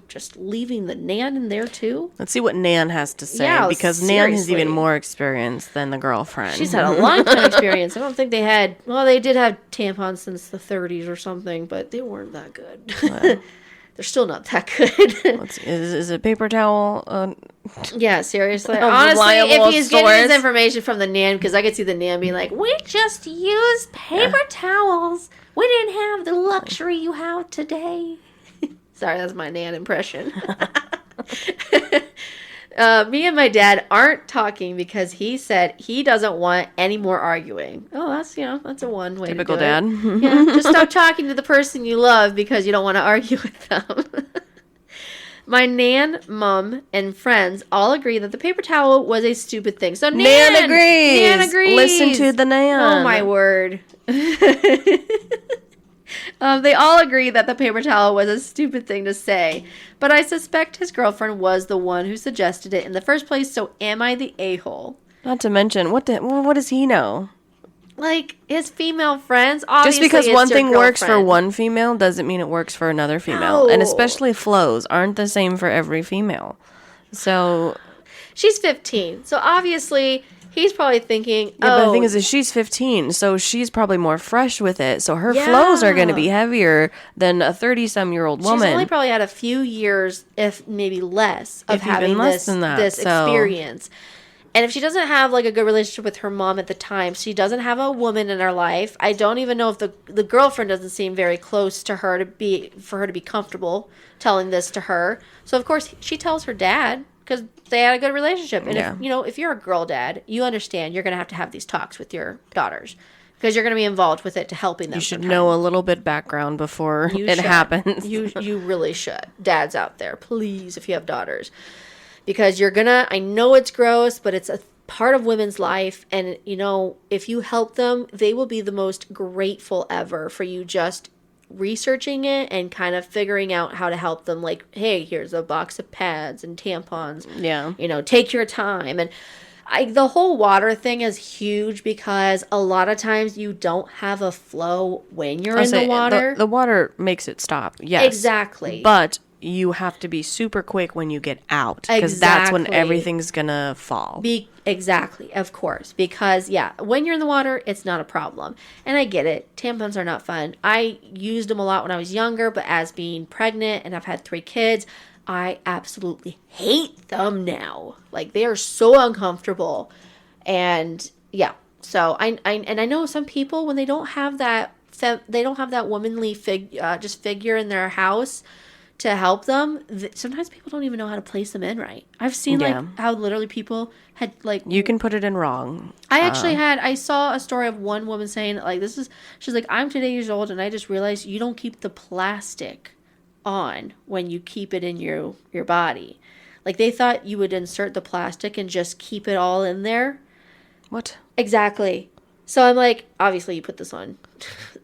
just leaving the nan in there too. Let's see what Nan has to say, because Nan has even more experience than the girlfriend. She's had a long time experience. I don't think they did have tampons since the 30s or something, but they weren't that good. They're still not that good. Is it paper towel? Yeah, seriously. Honestly, if he's getting his information from the nan, because I could see the nan being like, we just used paper towels. We didn't have the luxury you have today. Sorry, that's my nan impression. Me and my dad aren't talking because he said he doesn't want any more arguing. Oh, that's a one way Typical to do dad. it. Yeah, just stop talking to the person you love because you don't want to argue with them. My nan, mom, and friends all agree that the paper towel was a stupid thing. So Nan agrees. Nan agrees. Listen to the Nan. Oh my word. They all agree that the paper towel was a stupid thing to say, but I suspect his girlfriend was the one who suggested it in the first place, so am I the a-hole? Not to mention, what does he know? Like, his female friends, obviously Just because it's one your thing works for girlfriend. one female doesn't mean it works for another female. And No. especially flows aren't the same for every female. So... She's 15, so obviously he's probably thinking, Yeah, but the thing is she's 15, so she's probably more fresh with it. So her flows are going to be heavier than a 30-some-year-old woman. she's only probably had a few years, if maybe less, of If even having less this, than that, this so- experience. And if she doesn't have like a good relationship with her mom at the time, she doesn't have a woman in her life. I don't even know if the girlfriend doesn't seem very close to her for her to be comfortable telling this to her. So of course she tells her dad because they had a good relationship. And if you're a girl dad, you understand you're going to have these talks with your daughters because you're going to be involved with it to helping them. You should know a little bit background before it happens. You really should. Dads out there, please, if you have daughters. Because I know it's gross, but it's a part of women's life. And, if you help them, they will be the most grateful ever for you just researching it and kind of figuring out how to help them. Like, hey, here's a box of pads and tampons. Yeah. Take your time. And the whole water thing is huge because a lot of times you don't have a flow when you're in the water. The water makes it stop, yes. Exactly. But you have to be super quick when you get out because that's when everything's gonna fall. Exactly, of course, because when you're in the water it's not a problem, and I get it. Tampons are not fun. I used them a lot when I was younger, but as being pregnant and I've had 3 kids, I absolutely hate them now. Like, they are so uncomfortable. And so I know some people, when they don't have that womanly figure in their house to help them, sometimes people don't even know how to place them in right. I've seen how literally people had you can put it in wrong. I saw a story of one woman saying she's like, I'm today years old and I just realized you don't keep the plastic on when you keep it in your body. Like, they thought you would insert the plastic and just keep it all in there. What? Exactly. So I'm like, obviously you put this on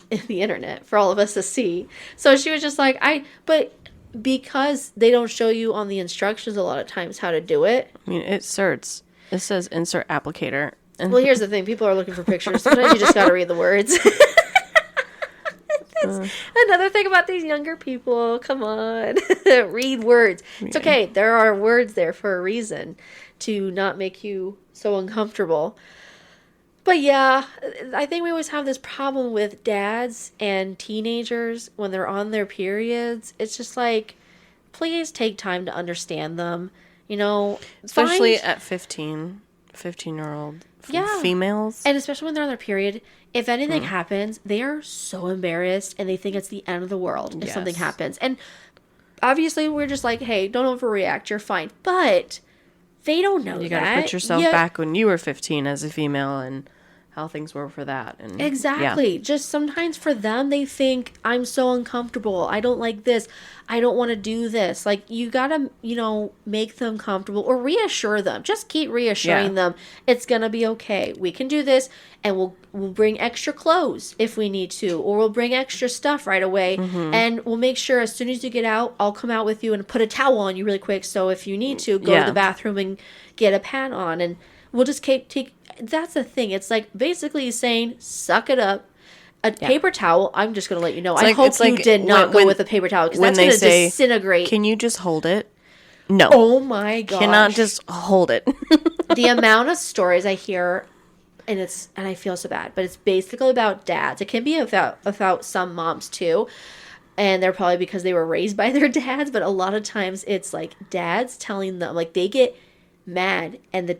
in the internet for all of us to see. So she was just like, but because they don't show you on the instructions a lot of times how to do it. I mean, it says insert applicator. Well, here's the thing. People are looking for pictures. Sometimes you just got to read the words. That's another thing about these younger people. Come on. Read words. It's okay. There are words there for a reason to not make you so uncomfortable. But I think we always have this problem with dads and teenagers when they're on their periods. It's just like, please take time to understand them. Especially at 15-year-old females. And especially when they're on their period. If anything happens, they are so embarrassed and they think it's the end of the world if something happens. And obviously we're just like, hey, don't overreact. You're fine. But they don't know that. You got to put yourself back when you were 15 as a female and how things were for that. And exactly. Just sometimes for them, they think, I'm so uncomfortable. I don't like this. I don't want to do this. Like, you got to, make them comfortable or reassure them. Just keep reassuring them. It's going to be okay. We can do this, and we'll bring extra clothes if we need to, or we'll bring extra stuff right away. And we'll make sure as soon as you get out, I'll come out with you and put a towel on you really quick. So if you need to, go to the bathroom and get a pad on, and we'll just take. That's the thing. It's like basically saying, suck it up. A paper towel, I'm just going to let you know. I hope you did not go with a paper towel because that's going to disintegrate. Can you just hold it? No. Oh my gosh. Cannot just hold it. The amount of stories I hear, and I feel so bad, but it's basically about dads. It can be about some moms too. And they're probably because they were raised by their dads, but a lot of times it's like dads telling them, like, they get mad and the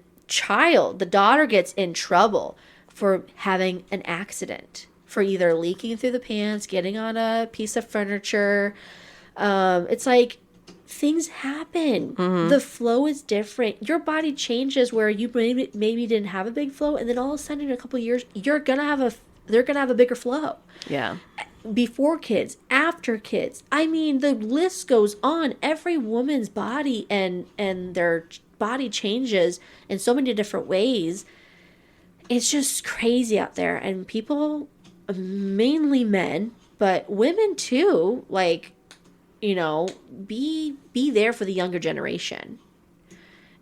daughter gets in trouble for having an accident, for either leaking through the pants, getting on a piece of furniture. It's like, things happen. The flow is different. Your body changes where you maybe didn't have a big flow, and then all of a sudden in a couple of years they're gonna have a bigger flow. before kids, after kids. I mean, the list goes on. Every woman's body and their body changes in so many different ways. It's just crazy out there. And people, mainly men, but women too, like, you know, be there for the younger generation.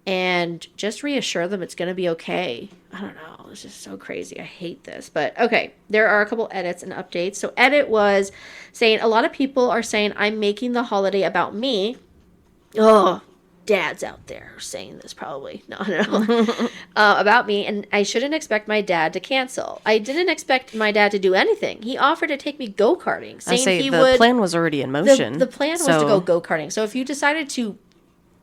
And just reassure them it's going to be okay. I don't know. It's just so crazy. I hate this. But okay, there are a couple edits and updates. So edit was saying, a lot of people are saying I'm making the holiday about me. Oh, dads out there are saying this probably. No. About me. And I shouldn't expect my dad to cancel. I didn't expect my dad to do anything. He offered to take me go-karting. Saying the plan was already in motion. The plan was to go go-karting. So if you decided to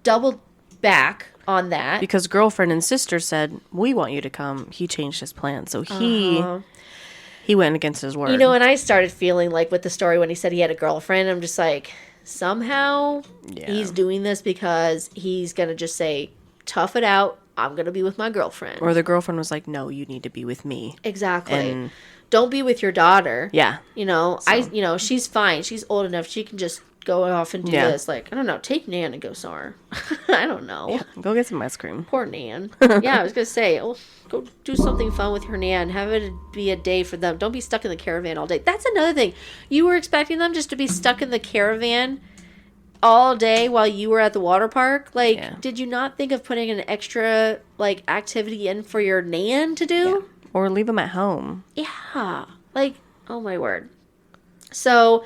double back on that, because girlfriend and sister said we want you to come, he changed his plan, so he went against his word. You know, and I started feeling like with the story when he said he had a girlfriend, I'm just like, somehow he's doing this because he's gonna just say, tough it out, I'm gonna be with my girlfriend. Or the girlfriend was like, no, you need to be with me. Exactly. And don't be with your daughter. Yeah. You know, so. She's fine, she's old enough, she can just go off and do this. Like, I don't know, take Nan and go somewhere. I don't know. Yeah, go get some ice cream. Poor Nan. Yeah, I was going to say, go do something fun with your Nan. Have it be a day for them. Don't be stuck in the caravan all day. That's another thing. You were expecting them just to be stuck in the caravan all day while you were at the water park? Like, did you not think of putting an extra, like, activity in for your Nan to do? Yeah. Or leave them at home. Yeah. Like, oh my word. So,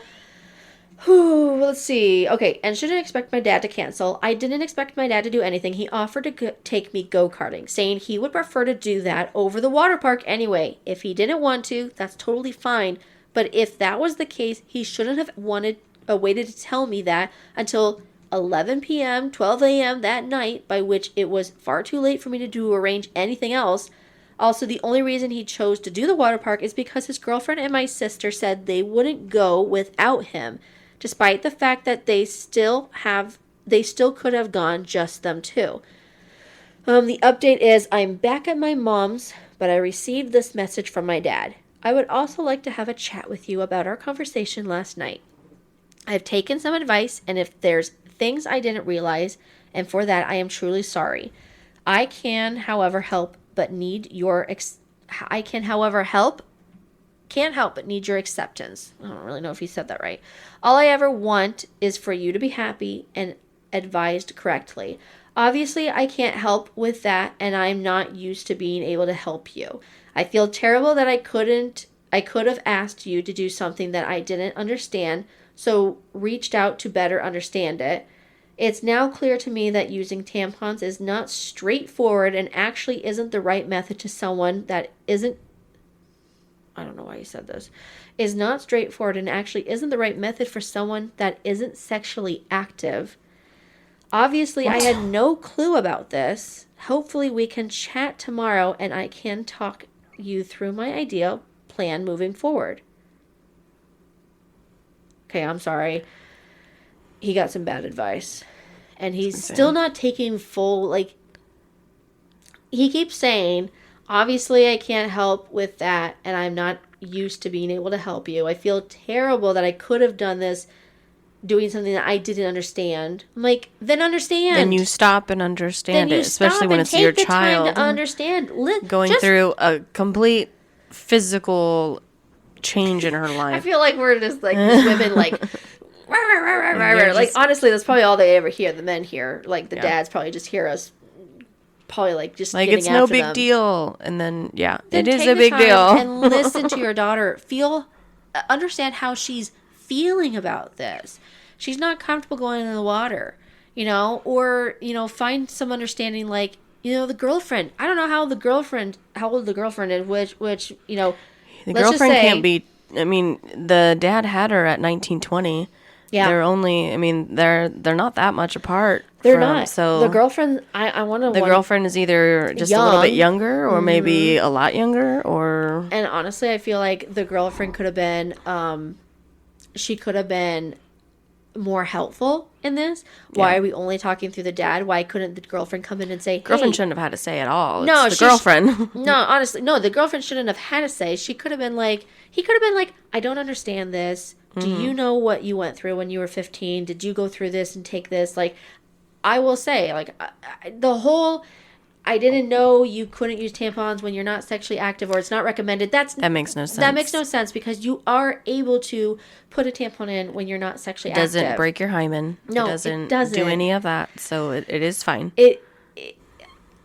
let's see. Okay, and shouldn't expect my dad to cancel. I didn't expect my dad to do anything. He offered to take me go-karting, saying he would prefer to do that over the water park anyway. If he didn't want to, that's totally fine. But if that was the case, he shouldn't have waited to tell me that until 11 p.m., 12 a.m. that night, by which it was far too late for me to arrange anything else. Also, the only reason he chose to do the water park is because his girlfriend and my sister said they wouldn't go without him, despite the fact that they still could have gone, just them two. The update is, I'm back at my mom's, but I received this message from my dad. I would also like to have a chat with you about our conversation last night. I've taken some advice, and if there's things I didn't realize, and for that I am truly sorry. I can, however, help but need your can't help but need your acceptance. I don't really know if he said that right. All I ever want is for you to be happy and advised correctly. Obviously, I can't help with that, and I'm not used to being able to help you. I feel terrible that I could have asked you to do something that I didn't understand, so reached out to better understand it. It's now clear to me that using tampons is not straightforward and actually isn't the right method to someone that isn't, I don't know why you said this, is not straightforward and actually isn't the right method for someone that isn't sexually active. Obviously, I had no clue about this. Hopefully we can chat tomorrow and I can talk you through my ideal plan moving forward. Okay, I'm sorry. He got some bad advice. And he's still not taking full, like, he keeps saying, obviously I can't help with that, and I'm not used to being able to help you. I feel terrible that I could have done this doing something that I didn't understand. I'm like, then understand. Then you stop and understand it, especially when it's your child. Take the time to understand. Going through a complete physical change in her life. I feel like we're just like these women, like, like, honestly, that's probably all they ever hear. The men hear, like, the dads probably just hear us, probably like just like, it's no big deal, and then then it is a big deal. And listen to your daughter. Understand how she's feeling about this. She's not comfortable going in the water, or find some understanding. Like, the girlfriend. I don't know how old the girlfriend is. Which the girlfriend can't be. I mean, the dad had her at 1920. Yeah, they're only. I mean, they're not that much apart. They're not. So the girlfriend, I want to. The girlfend is either just a little bit younger, or maybe a lot younger, or. And honestly, I feel like the girlfriend could have been. She could have been more helpful in this? Why Yeah. are we only talking through the dad? Why couldn't the girlfriend come in and say, Girlfriend hey, shouldn't have had to say at all. No, It's the girlfriend. no, honestly, no, the girlfriend shouldn't have had to say. She could have been like, he could have been like, I don't understand this. Do you know what you went through when you were 15? Did you go through this and take this? Like, I will say, like, the whole, I didn't know you couldn't use tampons when you're not sexually active or it's not recommended. That makes no sense. That makes no sense because you are able to put a tampon in when you're not sexually active. It doesn't break your hymen. No, it it doesn't do doesn't. any of that. So it is fine.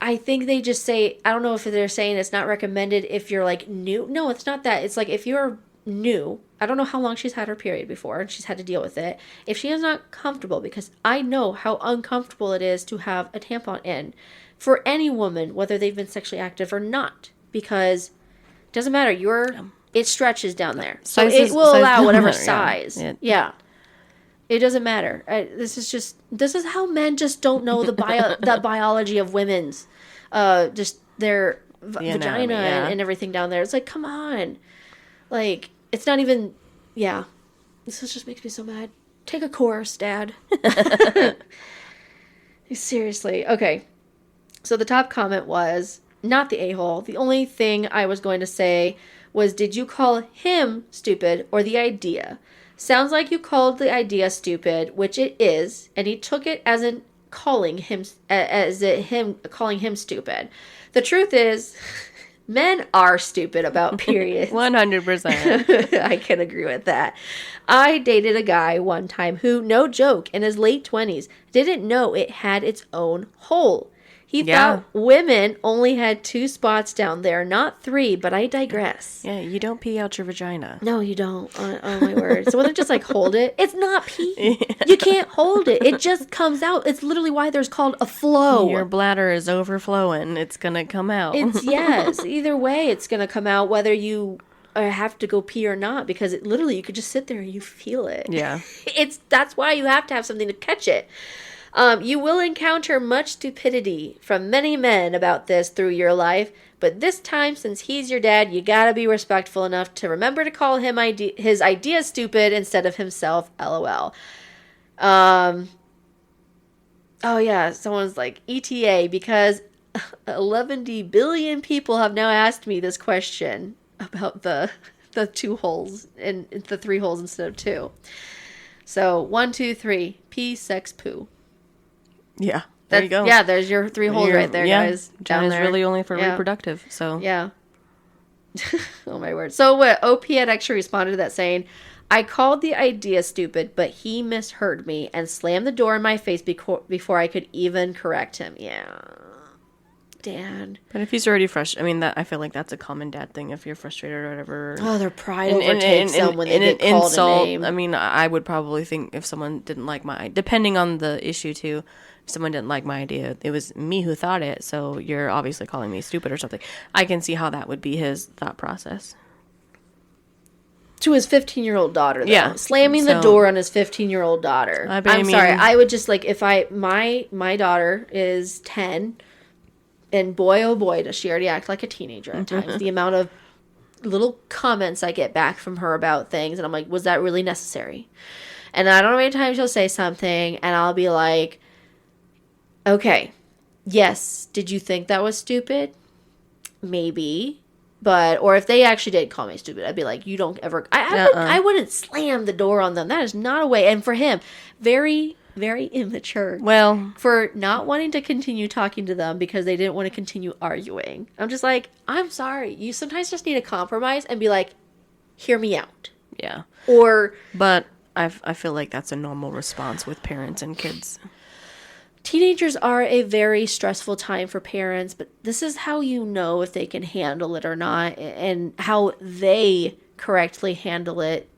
I think they just say, I don't know if they're saying it's not recommended if you're like new. No, it's not that. It's like if you're new, I don't know how long she's had her period before and she's had to deal with it. If she is not comfortable, because I know how uncomfortable it is to have a tampon in for any woman, whether they've been sexually active or not, because it doesn't matter. It stretches down there. So Sizes- it will size allow doesn't whatever matter, size. yeah. It doesn't matter. This is how men just don't know the biology of women's, just their anatomy, vagina yeah. and everything down there. It's like, come on, like it's not even. Yeah, this just makes me so mad. Take a course, Dad. Seriously, okay. So the top comment was not the a-hole. The only thing I was going to say was, did you call him stupid or the idea? Sounds like you called the idea stupid, which it is, and he took it as in calling him calling him stupid. The truth is, men are stupid about periods. 100%. I can agree with that. I dated a guy one time who, no joke, in his late 20s, didn't know it had its own hole. He thought women only had 2 spots down there, not 3, but I digress. Yeah, you don't pee out your vagina. No, you don't. Oh my word. So wouldn't just like hold it? It's not pee. You can't hold it. It just comes out. It's literally why there's called a flow. Your bladder is overflowing. It's going to come out. Yes. Either way, it's going to come out whether you have to go pee or not, because it literally, you could just sit there and you feel it. Yeah. That's why you have to have something to catch it. You will encounter much stupidity from many men about this through your life, but this time, since he's your dad, you gotta be respectful enough to remember to call him his idea stupid instead of himself, LOL. Oh yeah, someone's like, ETA, because 11 billion people have now asked me this question about the 2 holes and the 3 holes instead of 2. So 1, 2, 3, pee, sex, poo. Yeah, there you go. Yeah, there's your 3 holes right there, guys. Down Vagina's there. really only for reproductive, so. Yeah. Oh my word. So what? OP had actually responded to that saying, I called the idea stupid, but he misheard me and slammed the door in my face before I could even correct him. Yeah. Dad. But if he's already frustrated, I mean, I feel like that's a common dad thing if you're frustrated or whatever. Oh, their pride overtakes them when they get called a name. I mean, I would probably think if someone didn't like depending on the issue too, if someone didn't like my idea, it was me who thought it, so you're obviously calling me stupid or something. I can see how that would be his thought process. To his 15-year-old daughter, though. Yeah. Slamming the door on his 15-year-old daughter. I'm sorry. I would just, like, if my daughter is 10, and boy, oh boy, does she already act like a teenager at times. The amount of little comments I get back from her about things, and I'm like, was that really necessary? And I don't know how many times she'll say something, and I'll be like, okay, yes, did you think that was stupid? Maybe. But, or if they actually did call me stupid, I'd be like, you don't ever, I wouldn't slam the door on them. That is not a way. And for him, very, very immature. Well, for not wanting to continue talking to them because they didn't want to continue arguing. I'm just like, I'm sorry. You sometimes just need a compromise and be like, hear me out. yeah. Or, But I feel like that's a normal response with parents and kids. teenagers are a very stressful time for parents, but this is how you know if they can handle it or not, and how they correctly handle it.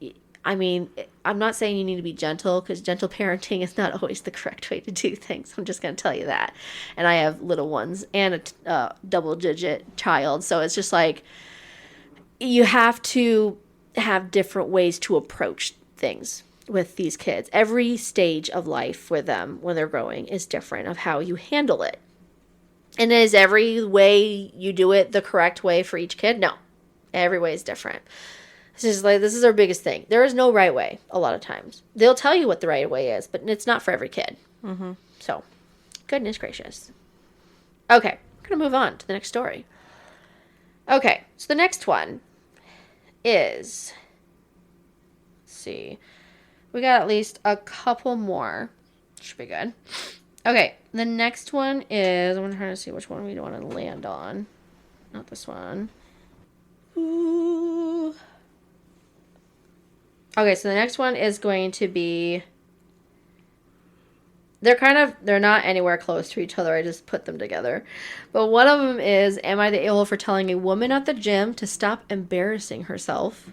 I mean, I'm not saying you need to be gentle, because gentle parenting is not always the correct way to do things. I'm just going to tell you that. And I have little ones and a double-digit child, so it's just like you have to have different ways to approach things with these kids. Every stage of life with them when they're growing is different of how you handle it. And is every way you do it the correct way for each kid? No. Every way is different. It's just like, this is our biggest thing. There is no right way a lot of times. They'll tell you what the right way is, but it's not for every kid. Mm-hmm. So, goodness gracious. Okay, we're going to move on to the next story. Okay, so the next one is, let's see, we got at least a couple more. Should be good. Okay, the next one is, I'm trying to see which one we want to land on. Not this one. Ooh. Okay, so the next one is going to be, they're not anywhere close to each other. I just put them together. But one of them is, am I the a-hole for telling a woman at the gym to stop embarrassing herself?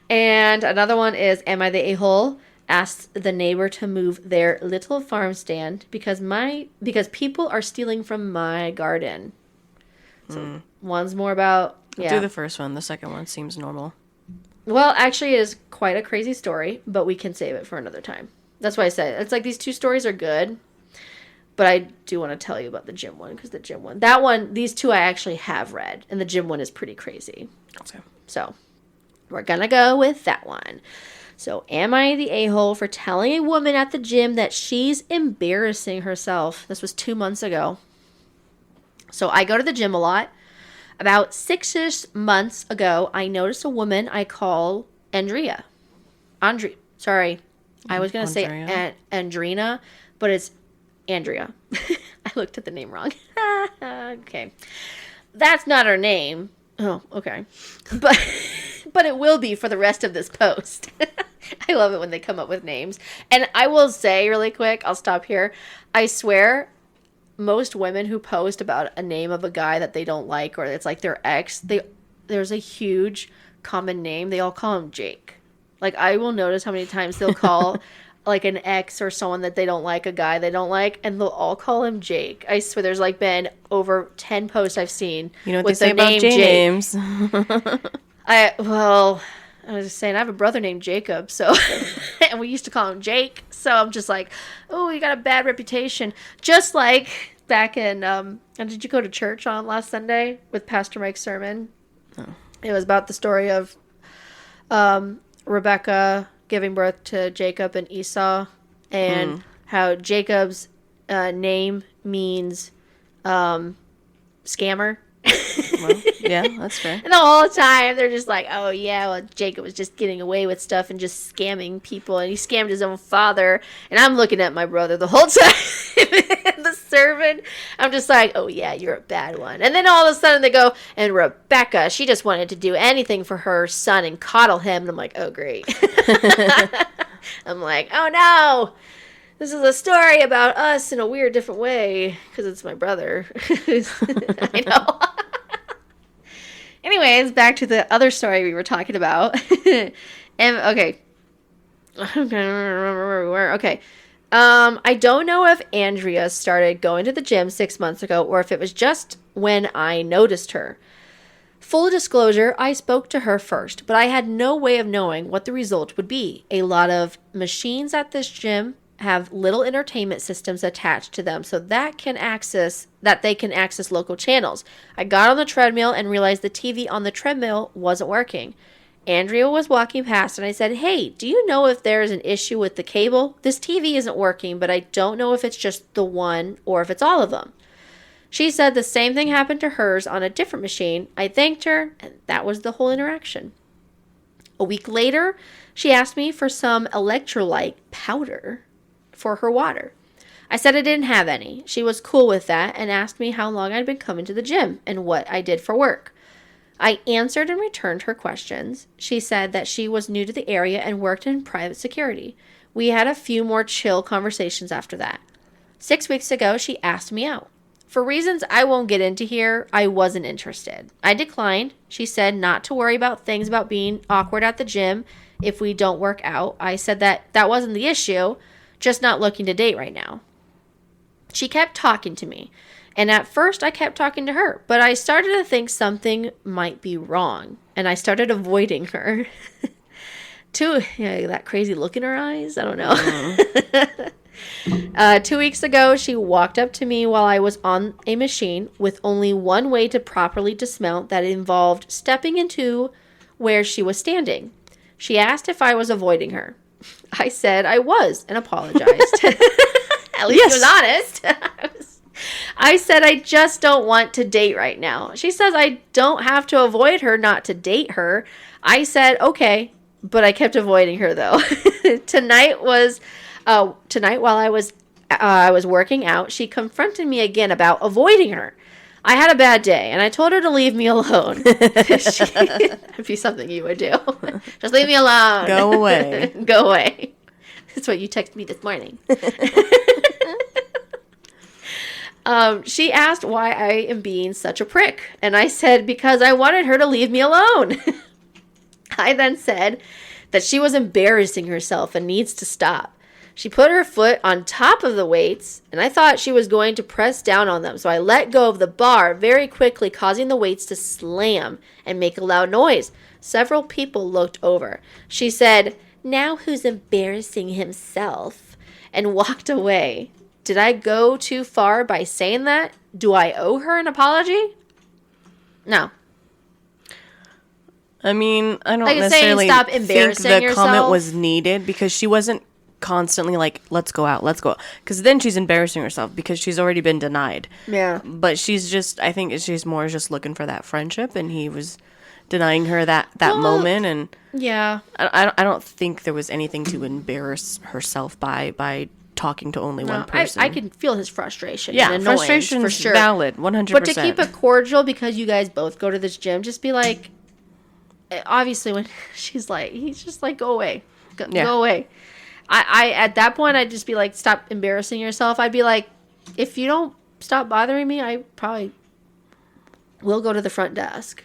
And another one is, am I the a-hole? Asked the neighbor to move their little farm stand because people are stealing from my garden. So one's more about, yeah. Do the first one. The second one seems normal. Well, actually, it is quite a crazy story, but we can save it for another time. That's why I said it's like these two stories are good, but I do want to tell you about the gym one because these two I actually have read, and the gym one is pretty crazy. Okay. So we're gonna go with that one. So, am I the a-hole for telling a woman at the gym that she's embarrassing herself? This was 2 months ago. So, I go to the gym a lot. About 6-ish months ago, I noticed a woman I call Andrea. Sorry. I was going to say Andrina, but it's Andrea. I looked at the name wrong. Okay. That's not her name. Oh, okay. But it will be for the rest of this post. I love it when they come up with names. And I will say really quick, I'll stop here. I swear most women who post about a name of a guy that they don't like or it's like their ex, there's a huge common name. They all call him Jake. Like I will notice how many times they'll call like an ex or someone that they don't like, a guy they don't like, and they'll all call him Jake. I swear there's like been over 10 posts I've seen. You know what with they say about J-names? I was just saying, I have a brother named Jacob, so, and we used to call him Jake, so I'm just like, oh, you got a bad reputation. Just like back in, did you go to church on last Sunday with Pastor Mike's sermon? Oh. It was about the story of Rebecca giving birth to Jacob and Esau, and how Jacob's name means scammer. Well, yeah, that's fair. And the whole time they're just like, oh yeah, well Jacob was just getting away with stuff and just scamming people, and he scammed his own father. And I'm looking at my brother the whole time in the sermon. I'm just like, oh yeah, you're a bad one. And then all of a sudden they go, and Rebecca, she just wanted to do anything for her son and coddle him. And I'm like, oh great. I'm like, oh no. This is a story about us in a weird, different way, because it's my brother. I know. Anyways, back to the other story we were talking about. And okay. I don't remember where we were. Okay. I don't know if Andrea started going to the gym 6 months ago, or if it was just when I noticed her. Full disclosure, I spoke to her first, but I had no way of knowing what the result would be. A lot of machines at this gym have little entertainment systems attached to them so that they can access local channels. I got on the treadmill and realized the TV on the treadmill wasn't working. Andrea was walking past and I said, hey, do you know if there is an issue with the cable? This TV isn't working, but I don't know if it's just the one or if it's all of them. She said the same thing happened to hers on a different machine. I thanked her, and that was the whole interaction. A week later, she asked me for some electrolyte powder for her water. I said I didn't have any. She was cool with that and asked me how long I'd been coming to the gym and what I did for work. I answered and returned her questions. She said that she was new to the area and worked in private security. We had a few more chill conversations after that. 6 weeks ago, she asked me out. For reasons I won't get into here, I wasn't interested. I declined. She said not to worry about things about being awkward at the gym if we don't work out. I said that wasn't the issue, just not looking to date right now. She kept talking to me, and at first I kept talking to her, but I started to think something might be wrong, and I started avoiding her. That crazy look in her eyes, I don't know. 2 weeks ago, she walked up to me while I was on a machine with only one way to properly dismount that involved stepping into where she was standing. She asked if I was avoiding her. I said I was and apologized. At least she was honest. I said I just don't want to date right now. She says I don't have to avoid her not to date her. I said okay, but I kept avoiding her though. Tonight while I was working out, she confronted me again about avoiding her. I had a bad day, and I told her to leave me alone. That'd be something you would do. Just leave me alone. Go away. Go away. That's what you texted me this morning. She asked why I am being such a prick, and I said because I wanted her to leave me alone. I then said that she was embarrassing herself and needs to stop. She put her foot on top of the weights, and I thought she was going to press down on them, so I let go of the bar very quickly, causing the weights to slam and make a loud noise. Several people looked over. She said, "Now who's embarrassing himself?" and walked away. Did I go too far by saying that? Do I owe her an apology? No. I mean, I don't Like necessarily saying stop think embarrassing the yourself. comment was needed because she wasn't constantly like, let's go out. Because then she's embarrassing herself because she's already been denied. Yeah. But I think she's more just looking for that friendship, and he was denying her that moment. And Yeah. I don't think there was anything to embarrass herself by talking to only one person. I can feel his frustration. Yeah, and annoyance, frustration for is sure. valid, 100%. But to keep it cordial, because you guys both go to this gym, just be like, obviously when he's just like, go away. Go away. I at that point, I'd just be like, stop embarrassing yourself. I'd be like, if you don't stop bothering me, I probably will go to the front desk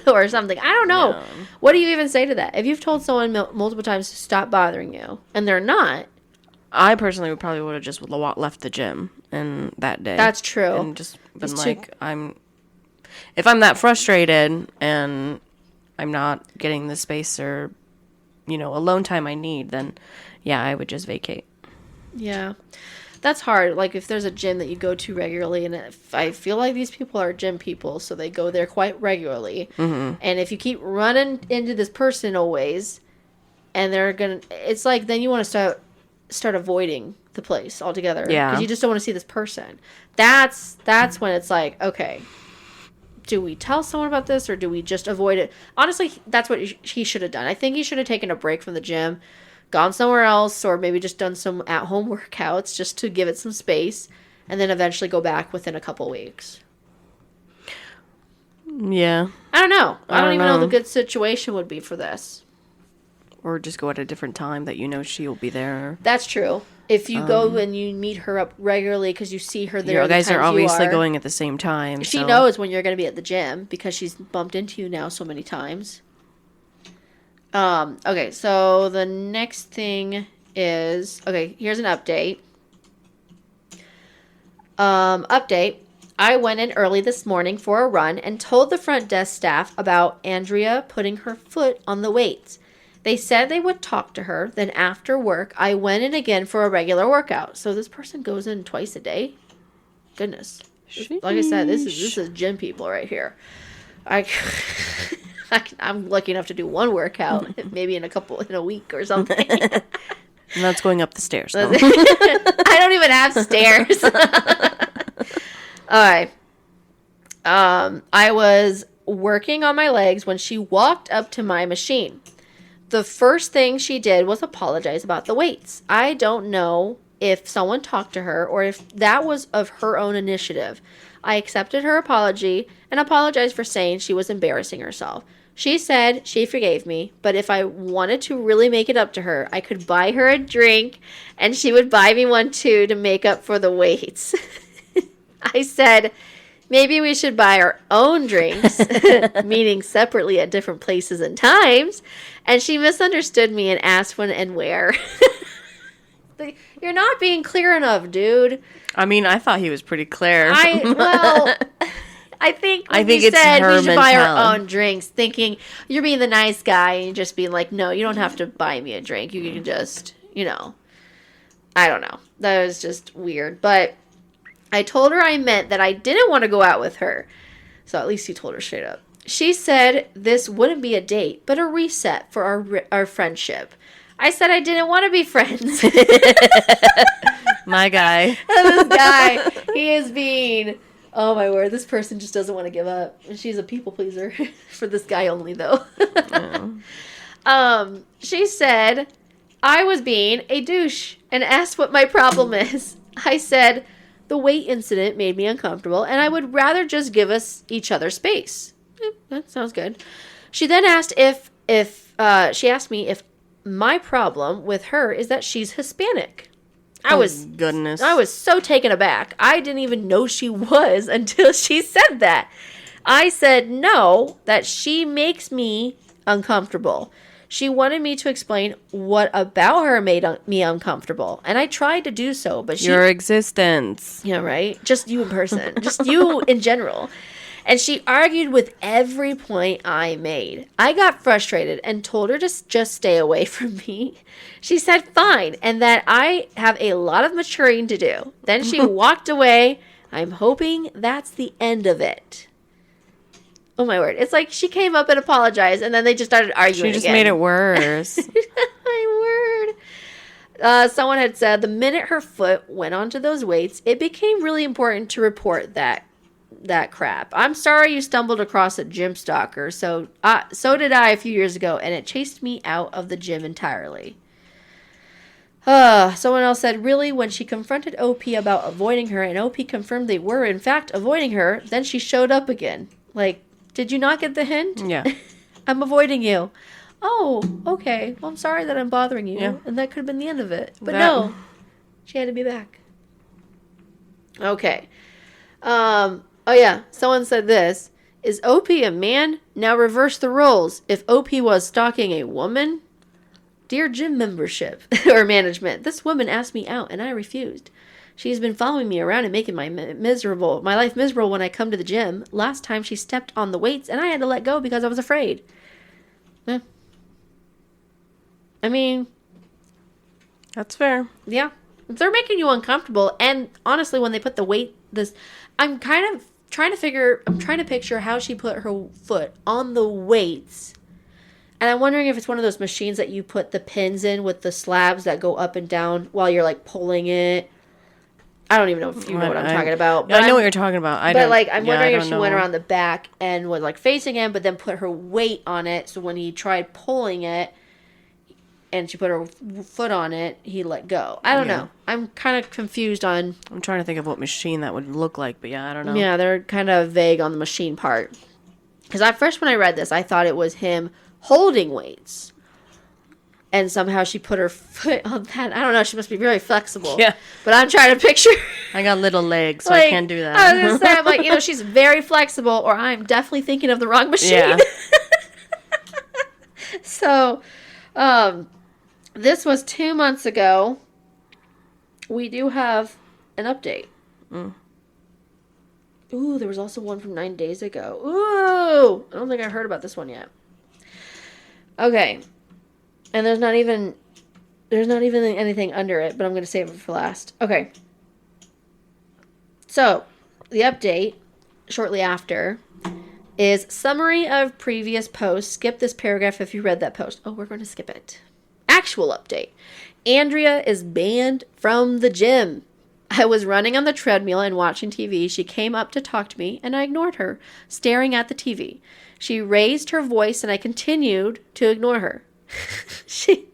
or something. I don't know. Yeah. What do you even say to that? If you've told someone multiple times to stop bothering you and they're not. I personally would have just left the gym and that day. That's true. And just been if I'm that frustrated and I'm not getting the space or, alone time I need, then yeah, I would just vacate. Yeah. That's hard. Like if there's a gym that you go to regularly, and if I feel like these people are gym people, so they go there quite regularly. Mm-hmm. And if you keep running into this person always, and it's like then you want to start avoiding the place altogether. Yeah. Because you just don't want to see this person. That's when it's like, okay, do we tell someone about this or do we just avoid it? Honestly, that's what he should have done. I think he should have taken a break from the gym, gone somewhere else, or maybe just done some at-home workouts just to give it some space, and then eventually go back within a couple weeks. Yeah. I don't know. I don't even know the good situation would be for this. Or just go at a different time that she will be there. That's true. If you go and you meet her up regularly because you see her there, you guys are obviously going at the same time. She knows when you're going to be at the gym because she's bumped into you now so many times. Okay, so the next thing is... Okay, here's an update. Update. I went in early this morning for a run and told the front desk staff about Andrea putting her foot on the weights. They said they would talk to her. Then after work, I went in again for a regular workout. So this person goes in twice a day? Goodness. Sheesh. Like I said, this is gym people right here. I'm lucky enough to do one workout, maybe in a week or something. And that's going up the stairs. I don't even have stairs. All right. I was working on my legs when she walked up to my machine. The first thing she did was apologize about the weights. I don't know if someone talked to her or if that was of her own initiative. I accepted her apology and apologized for saying she was embarrassing herself. She said she forgave me, but if I wanted to really make it up to her, I could buy her a drink and she would buy me one too to make up for the weights. I said, maybe we should buy our own drinks, meaning separately at different places and times. And she misunderstood me and asked when and where. You're not being clear enough, dude. I mean, I thought he was pretty clear. I think you said we should buy our own drinks, thinking you're being the nice guy and just being like, no, you don't have to buy me a drink. You can just, I don't know. That was just weird. But I told her I meant that I didn't want to go out with her. So at least he told her straight up. She said this wouldn't be a date, but a reset for our friendship. I said I didn't want to be friends. My guy. This guy, he is being... Oh my word, this person just doesn't want to give up. And she's a people pleaser. For this guy only, though. She said I was being a douche and asked what my problem is. I said the weight incident made me uncomfortable and I would rather just give us each other space. That sounds good. She then asked she asked me if my problem with her is that she's Hispanic. I was so taken aback. I didn't even know she was until she said that. I said no, that she makes me uncomfortable. She wanted me to explain what about her made me uncomfortable. And I tried to do so, but your existence. Yeah, right? Just you in person. Just you in general. And she argued with every point I made. I got frustrated and told her to just stay away from me. She said fine, and that I have a lot of maturing to do. Then she walked away. I'm hoping that's the end of it. Oh my word. It's like she came up and apologized, and then they just started arguing She just made it worse. My word. Someone had said the minute her foot went onto those weights, it became really important to report that crap. I'm sorry you stumbled across a gym stalker. So did I a few years ago, and it chased me out of the gym entirely. Someone else said, really, when she confronted OP about avoiding her, and OP confirmed they were, in fact, avoiding her, then she showed up again. Like, did you not get the hint? Yeah. I'm avoiding you. Oh, okay. Well, I'm sorry that I'm bothering you. Yeah. And that could have been the end of it. But no, she had to be back. Okay. Oh, yeah. Someone said this. Is OP a man? Now reverse the roles. If OP was stalking a woman... Dear gym membership or management, this woman asked me out and I refused. She's been following me around and making my life miserable when I come to the gym. Last time she stepped on the weights and I had to let go because I was afraid. I mean... That's fair. Yeah. If they're making you uncomfortable, and honestly, when they put the weight... I'm trying to picture how she put her foot on the weights. And I'm wondering if it's one of those machines that you put the pins in with the slabs that go up and down while you're, like, pulling it. I don't even know if you know what I'm talking about. But I know what you're talking about. I'm wondering if she went around the back and was, like, facing him, but then put her weight on it. So when he tried pulling it and she put her foot on it, he let go. I don't know. I'm kind of confused on... I'm trying to think of what machine that would look like, but yeah, I don't know. Yeah, they're kind of vague on the machine part. Because at first when I read this, I thought it was him holding weights. And somehow she put her foot on that. I don't know. She must be very flexible. Yeah. But I'm trying to picture... I got little legs, so I can't do that. I was going to say, I'm like, she's very flexible, or I'm definitely thinking of the wrong machine. Yeah. So, this was 2 months ago. We do have an update. Ooh, there was also one from 9 days ago. Ooh! I don't think I heard about this one yet. Okay. And there's not even anything under it, but I'm going to save it for last. Okay. So, the update, shortly after, is summary of previous posts. Skip this paragraph if you read that post. Oh, we're going to skip it. Actual update. Andrea is banned from the gym. I was running on the treadmill and watching TV. She came up to talk to me, and I ignored her, staring at the TV. She raised her voice, and I continued to ignore her. She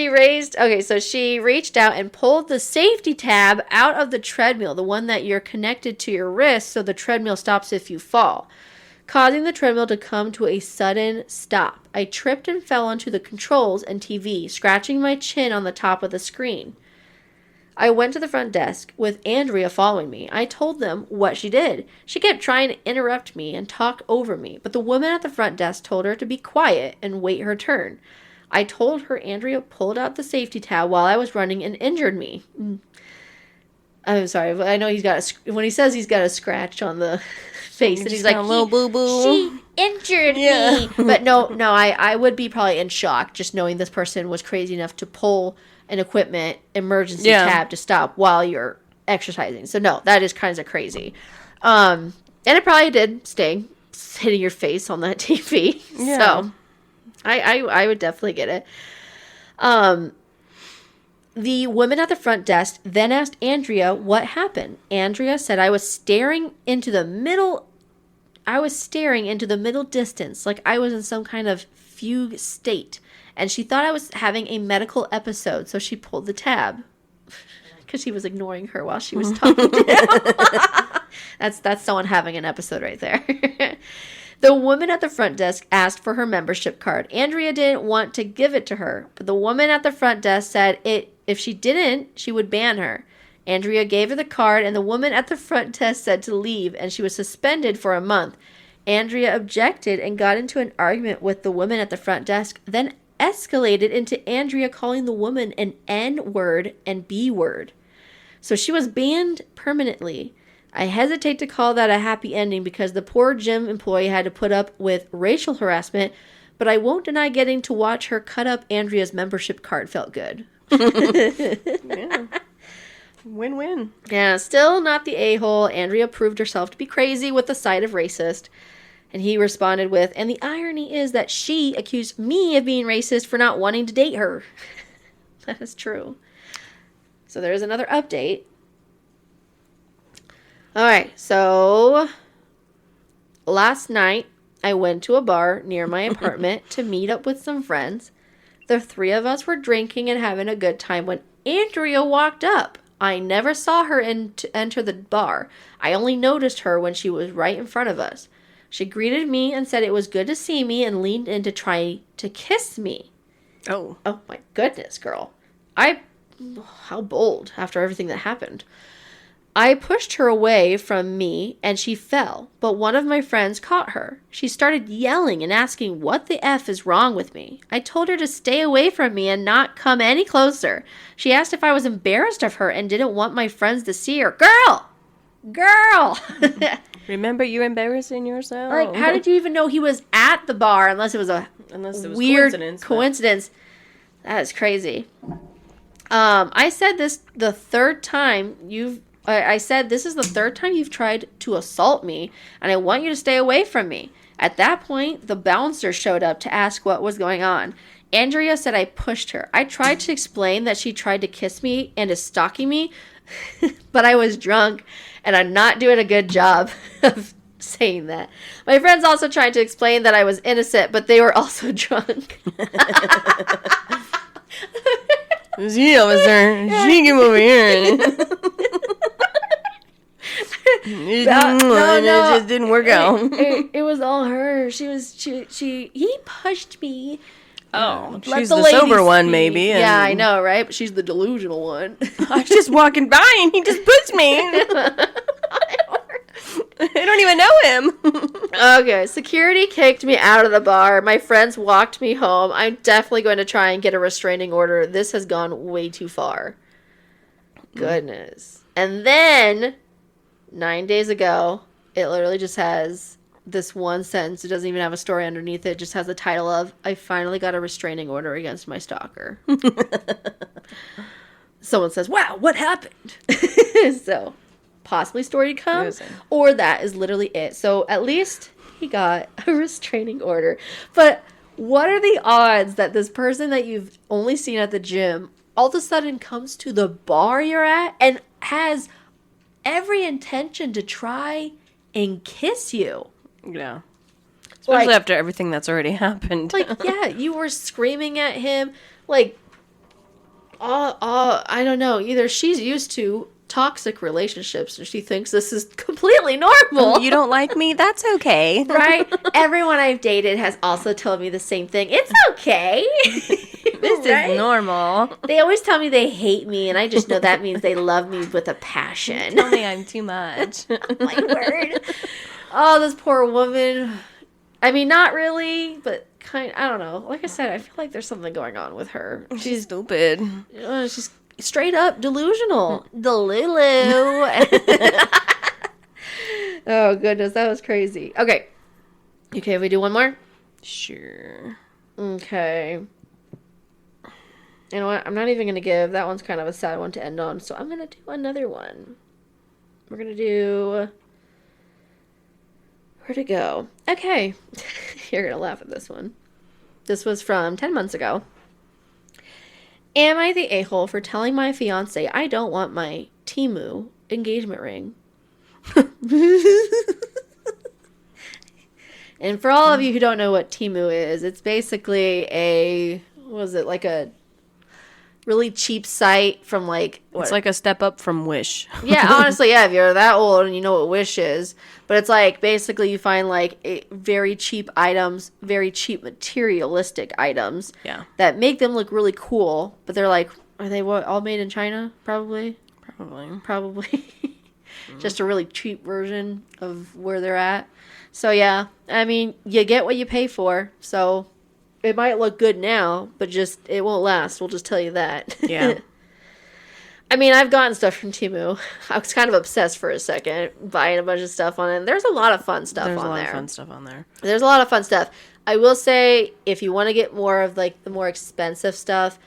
reached out and pulled the safety tab out of the treadmill, the one that you're connected to your wrist so the treadmill stops if you fall, causing the treadmill to come to a sudden stop. I tripped and fell onto the controls and TV, scratching my chin on the top of the screen. I went to the front desk with Andrea following me. I told them what she did. She kept trying to interrupt me and talk over me, but the woman at the front desk told her to be quiet and wait her turn. I told her Andrea pulled out the safety tab while I was running and injured me. I'm sorry, but I know when he says he's got a scratch on the face, and he's like, little boo-boo. She injured me. But no, I would be probably in shock just knowing this person was crazy enough to pull an equipment emergency tab to stop while you're exercising. So no, that is kind of crazy. And it probably did sting, hitting your face on that TV. Yeah. So I would definitely get it. The woman at the front desk then asked Andrea what happened. Andrea said, I was staring into the middle distance, like I was in some kind of fugue state. And she thought I was having a medical episode, so she pulled the tab. Because she was ignoring her while she was talking to him. That's someone having an episode right there. The woman at the front desk asked for her membership card. Andrea didn't want to give it to her, but the woman at the front desk said if she didn't, she would ban her. Andrea gave her the card, and the woman at the front desk said to leave, and she was suspended for a month. Andrea objected and got into an argument with the woman at the front desk, then escalated into Andrea calling the woman an N-word and B-word. So she was banned permanently. I hesitate to call that a happy ending because the poor gym employee had to put up with racial harassment, but I won't deny getting to watch her cut up Andrea's membership card felt good. Yeah. Win-win. Yeah, still not the a-hole. Andrea proved herself to be crazy with the side of racist. And he responded with, and the irony is that she accused me of being racist for not wanting to date her. That is true. So there's another update. Alright, so last night I went to a bar near my apartment to meet up with some friends. The three of us were drinking and having a good time when Andrea walked up. I never saw her enter the bar. I only noticed her when she was right in front of us. She greeted me and said it was good to see me and leaned in to try to kiss me. Oh my goodness, girl. How bold after everything that happened. I pushed her away from me and she fell, but one of my friends caught her. She started yelling and asking what the F is wrong with me. I told her to stay away from me and not come any closer. She asked if I was embarrassed of her and didn't want my friends to see her. Girl! Remember, you're embarrassing yourself. Like, how did you even know he was at the bar unless it was weird coincidence? That is crazy. I said this the third time this is the third time you've tried to assault me, and I want you to stay away from me. At that point, the bouncer showed up to ask what was going on. Andrea said I pushed her. I tried to explain that she tried to kiss me and is stalking me, but I was drunk, and I'm not doing a good job of saying that. My friends also tried to explain that I was innocent, but they were also drunk. She officer, she came over here. It just didn't work out. It was all her. He pushed me. Oh, she's the sober one, maybe. Yeah, I know, right? But she's the delusional one. I was just walking by and he just pushed me. I don't even know him. Okay, security kicked me out of the bar. My friends walked me home. I'm definitely going to try and get a restraining order. This has gone way too far. Goodness. And then 9 days ago, it literally just has this one sentence. It doesn't even have a story underneath it. It just has the title of, I finally got a restraining order against my stalker. Someone says, wow, what happened? So, possibly story to come, or that is literally it. So, at least he got a restraining order. But what are the odds that this person that you've only seen at the gym all of a sudden comes to the bar you're at and has every intention to try and kiss you? Yeah. Especially after everything that's already happened. Like, yeah, you were screaming at him. Like, I don't know. Either she's used to toxic relationships and she thinks this is completely normal. You don't like me? That's okay. Right? Everyone I've dated has also told me the same thing. It's okay. This is normal. They always tell me they hate me, and I just know that means they love me with a passion. Tell me I'm too much. My word. Oh, this poor woman. I mean, not really, but I don't know. Like I said, I feel like there's something going on with her. She's stupid. She's straight up delusional. Delulu. Oh, goodness. That was crazy. Okay, if we do one more? Sure. Okay. You know what? I'm not even going to give. That one's kind of a sad one to end on. So I'm going to do another one. We're going to do... Where'd it go? Okay. You're going to laugh at this one. This was from 10 months ago. Am I the a-hole for telling my fiance I don't want my Temu engagement ring? And for all of you who don't know what Temu is, it's basically a really cheap site from like... It's like a step up from Wish. Yeah, honestly, yeah, if you're that old and you know what Wish is. But it's like, basically you find like very cheap items, very cheap materialistic items. Yeah. That make them look really cool. But they're like, are they all made in China? Probably. Just a really cheap version of where they're at. So yeah, I mean, you get what you pay for. So it might look good now, but just it won't last. We'll just tell you that. Yeah. I mean, I've gotten stuff from Temu. I was kind of obsessed for a second, buying a bunch of stuff on it. There's a lot of fun stuff on there. There's a lot of fun stuff on there. There's a lot of fun stuff. I will say, if you want to get more of like the more expensive stuff,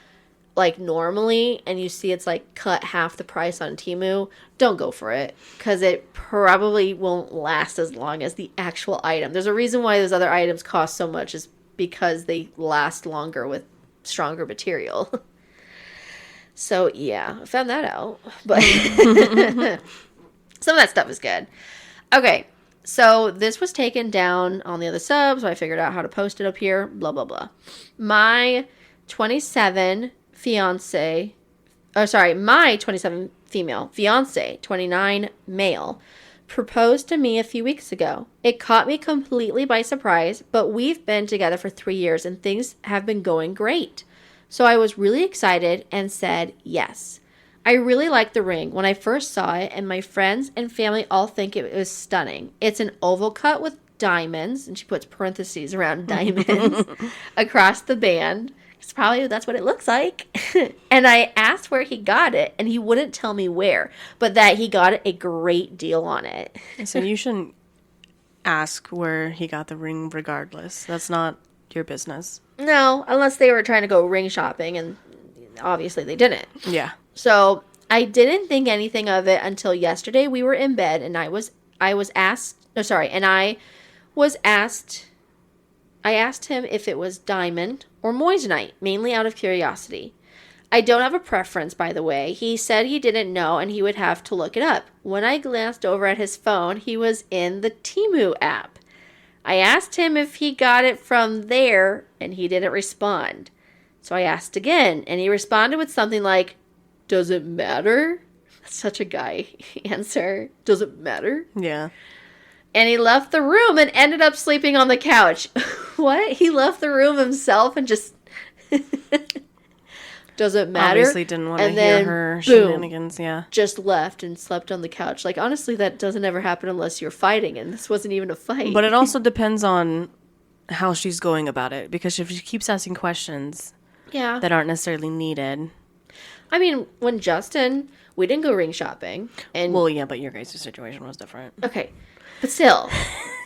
like normally, and you see it's like cut half the price on Temu, don't go for it, because it probably won't last as long as the actual item. There's a reason why those other items cost so much, is because they last longer with stronger material. So yeah, I found that out, but some of that stuff is good. Okay, so this was taken down on the other sub, so I figured out how to post it up here, blah blah blah. My 27 female fiance, 29 male, proposed to me a few weeks ago. It caught me completely by surprise, but we've been together for 3 years and things have been going great. So I was really excited and said yes. I really like the ring when I first saw it, and my friends and family all think it was stunning. It's an oval cut with diamonds, and she puts parentheses around diamonds, across the band. That's what it looks like. And I asked where he got it, and he wouldn't tell me where, but that he got a great deal on it. So you shouldn't ask where he got the ring regardless. That's not your business. No, unless they were trying to go ring shopping, and obviously they didn't. Yeah. So I didn't think anything of it until yesterday. We were in bed, and I asked him if it was diamond or moissanite, mainly out of curiosity. I don't have a preference, by the way. He said he didn't know and he would have to look it up. When I glanced over at his phone, he was in the Temu app. I asked him if he got it from there, and he didn't respond. So I asked again, and he responded with something like, "Does it matter?" That's such a guy answer. Does it matter? Yeah. And he left the room and ended up sleeping on the couch. What? He left the room himself and just... Does it matter? Obviously didn't want to hear her shenanigans, yeah. Just left and slept on the couch. Like, honestly, that doesn't ever happen unless you're fighting, and this wasn't even a fight. But it also depends on how she's going about it, because if she keeps asking questions that aren't necessarily needed... I mean, when Justin... We didn't go ring shopping. And well, yeah, but your guys' situation was different. Okay. But still...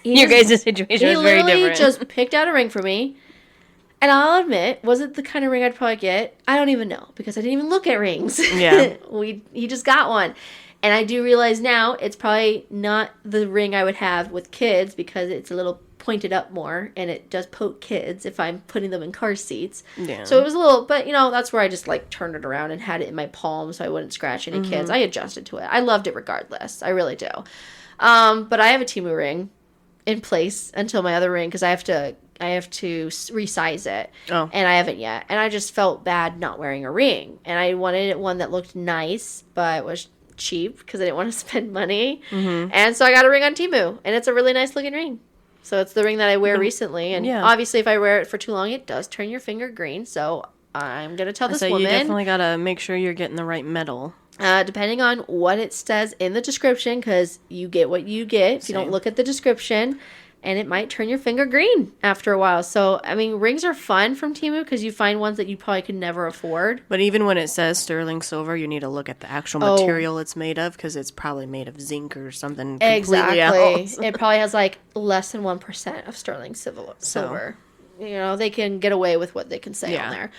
Your guys' situation was very different. He literally just picked out a ring for me. And I'll admit, was it the kind of ring I'd probably get? I don't even know, because I didn't even look at rings. Yeah. He just got one. And I do realize now it's probably not the ring I would have with kids, because it's a little pointed up more, and it does poke kids if I'm putting them in car seats. Yeah. So it was a little, but that's where I just like turned it around and had it in my palm so I wouldn't scratch any kids. I adjusted to it. I loved it regardless. I really do. But I have a Temu ring in place until my other ring, because I have to resize it. Oh. And I haven't yet. And I just felt bad not wearing a ring. And I wanted one that looked nice, but was cheap because I didn't want to spend money. Mm-hmm. And so I got a ring on Temu. And it's a really nice looking ring. So it's the ring that I wear recently. And obviously if I wear it for too long, it does turn your finger green. So I'm going to tell this woman. You definitely got to make sure you're getting the right metal. Depending on what it says in the description, because you get what you get if you don't look at the description. And it might turn your finger green after a while. So, I mean, rings are fun from Temu because you find ones that you probably could never afford. But even when it says sterling silver, you need to look at the actual material it's made of, because it's probably made of zinc or something completely else. It probably has like less than 1% of sterling silver. They can get away with what they can say on there.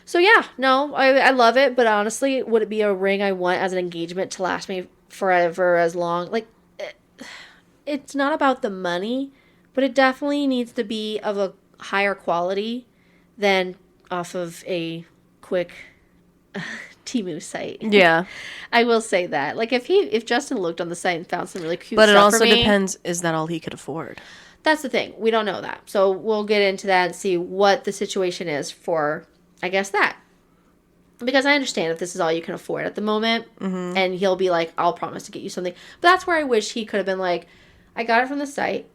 So yeah, no, I love it, but honestly, would it be a ring I want as an engagement to last me forever as long? Like, it's not about the money, but it definitely needs to be of a higher quality than off of a quick Temu site. Yeah. I will say that. Like, if Justin looked on the site and found some really cute But it stuff for also me, depends, is that all he could afford? that's the thing. We don't know that. So we'll get into that and see what the situation is for, I guess, that. Because I understand if this is all you can afford at the moment, and he'll be like, I'll promise to get you something. But that's where I wish he could have been like, I got it from the site,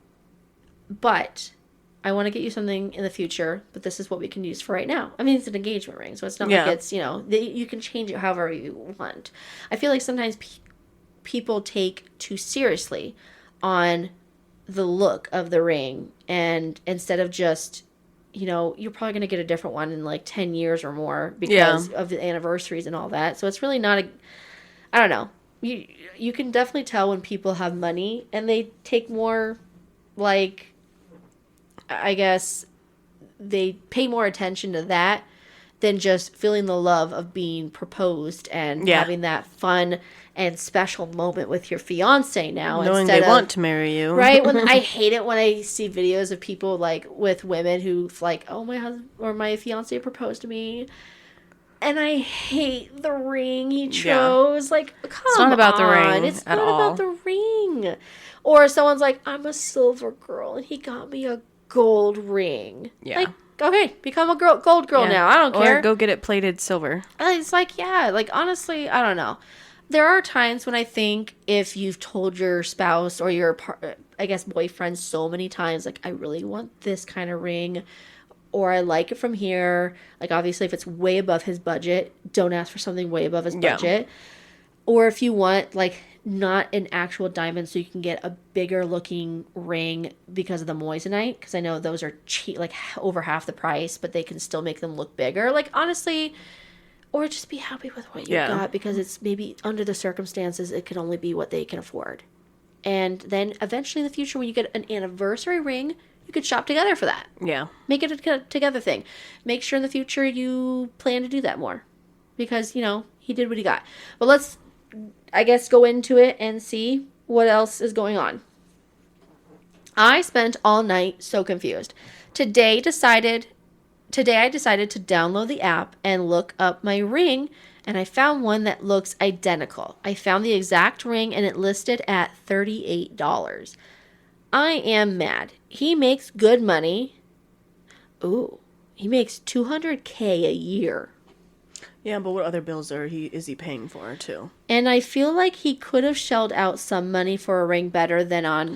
but I want to get you something in the future, but this is what we can use for right now. I mean, it's an engagement ring, so it's not like it's, you can change it however you want. I feel like sometimes people take too seriously on the look of the ring, and instead of just, you're probably going to get a different one in like 10 years or more because of the anniversaries and all that. So it's really not I don't know. You can definitely tell when people have money and they take more, like, I guess they pay more attention to that than just feeling the love of being proposed and having that fun and special moment with your fiance now. Knowing they want to marry you. Right? I hate it when I see videos of people, like, with women who, like, oh, my husband or my fiance proposed to me. And I hate the ring he chose. Like, come on. It's not about the ring It's not about the ring. Or someone's like, I'm a silver girl, and he got me a gold ring. Yeah. Like, okay, become a gold girl now. I don't care. Or go get it plated silver. It's like, like, honestly, I don't know. There are times when I think if you've told your spouse or your, I guess, boyfriend so many times, like, I really want this kind of ring, or I like it from here. Like, obviously, if it's way above his budget, don't ask for something way above his budget. Or if you want, like, not an actual diamond, so you can get a bigger looking ring because of the moissanite, because I know those are cheap, like over half the price, but they can still make them look bigger. Like, honestly, or just be happy with what you got, because it's maybe under the circumstances it can only be what they can afford. And then eventually in the future, when you get an anniversary ring, you could shop together for that. Yeah. Make it a together thing. Make sure in the future you plan to do that more, because, he did what he got. But let's, I guess, go into it and see what else is going on. I spent all night so confused. Today I decided to download the app and look up my ring, and I found one that looks identical. I found the exact ring, and it listed at $38. I am mad. He makes good money. Ooh, he makes $200K a year. Yeah, but what other bills is he paying for, too? And I feel like he could have shelled out some money for a ring better than on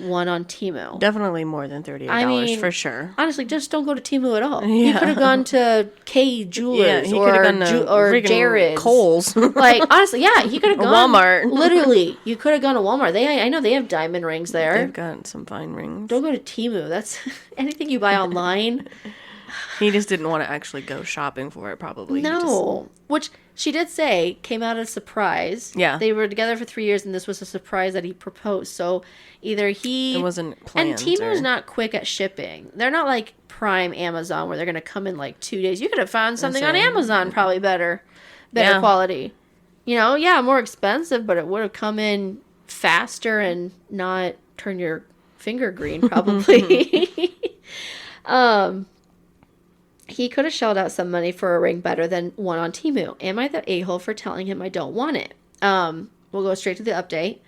Temu. Definitely more than $38, for sure. Honestly, just don't go to Temu at all. Yeah. He could have gone to K Jewelers or Jared's. Kohl's. Like, honestly, he could have gone. Walmart. Literally, you could have gone to Walmart. I know they have diamond rings there. They've got some fine rings. Don't go to Temu. That's anything you buy online. He just didn't want to actually go shopping for it, probably. No. Which she did say came out as a surprise. Yeah. They were together for 3 years, and this was a surprise that he proposed. So either he... It wasn't planned. And Temu's not quick at shipping. They're not like Prime Amazon where they're going to come in like 2 days. You could have found something on Amazon probably better quality. More expensive, but it would have come in faster and not turn your finger green probably. He could have shelled out some money for a ring better than one on Temu. Am I the a-hole for telling him I don't want it? We'll go straight to the update.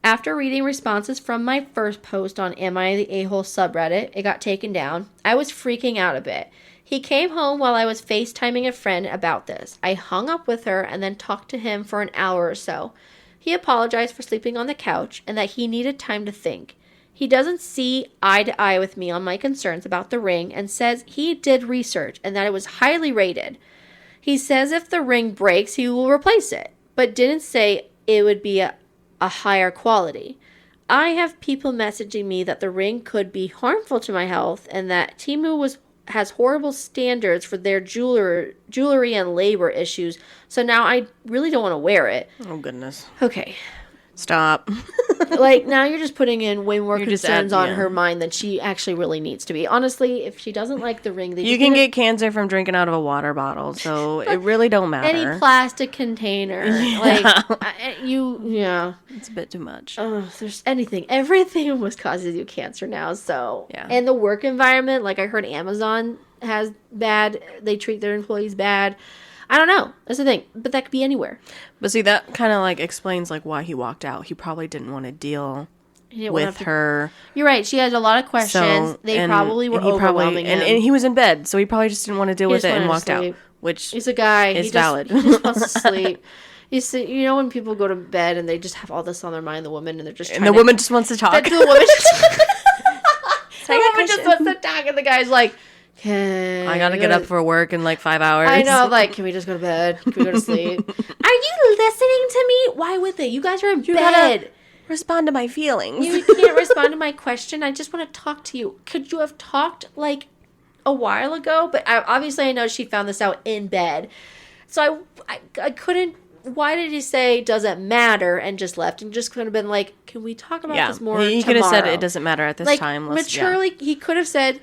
After reading responses from my first post on Am I the a-hole subreddit, it got taken down. I was freaking out a bit. He came home while I was FaceTiming a friend about this. I hung up with her and then talked to him for an hour or so. He apologized for sleeping on the couch and that he needed time to think. He doesn't see eye to eye with me on my concerns about the ring and says he did research and that it was highly rated. He says if the ring breaks, he will replace it, but didn't say it would be a higher quality. I have people messaging me that the ring could be harmful to my health and that Temu has horrible standards for their jewelry and labor issues, so now I really don't want to wear it. Oh, goodness. Okay. Stop. Like, now you're just putting in way more You're just concerns add- on yeah. her mind than she actually really needs to be. Honestly, if she doesn't like the ring, You can get cancer from drinking out of a water bottle, so it really don't matter. any plastic container. Yeah. It's a bit too much. Oh, there's everything almost causes you cancer now. So, Yeah. And the work environment, like I heard Amazon has they treat their employees bad. I don't know. That's the thing. But that could be anywhere. But see, that kind of like explains like why he walked out. He probably didn't want to deal with her. You're right. She had a lot of questions. So, They probably were overwhelming him. And he was in bed, so he probably just didn't want to deal with just it and wanted to walked out. sleep. Which He's a guy. is valid. He just wants to sleep. You know when people go to bed and they just have all this on their mind, the woman, and they're just trying and the woman just wants to talk. The woman just wants to talk, and the guy's like, I gotta get up for work in like 5 hours. I know, like, can we just go to bed? Can we go to sleep? Are you listening to me? Why would they? You guys are in bed. Respond to my feelings. You can't respond to my question. I just want to talk to you. Could you have talked like a while ago? But obviously I know she found this out in bed. So I couldn't. Why did he say doesn't matter and just left and just could have been like, can we talk about this more he could have said it doesn't matter at this time. Maturely, he could have said,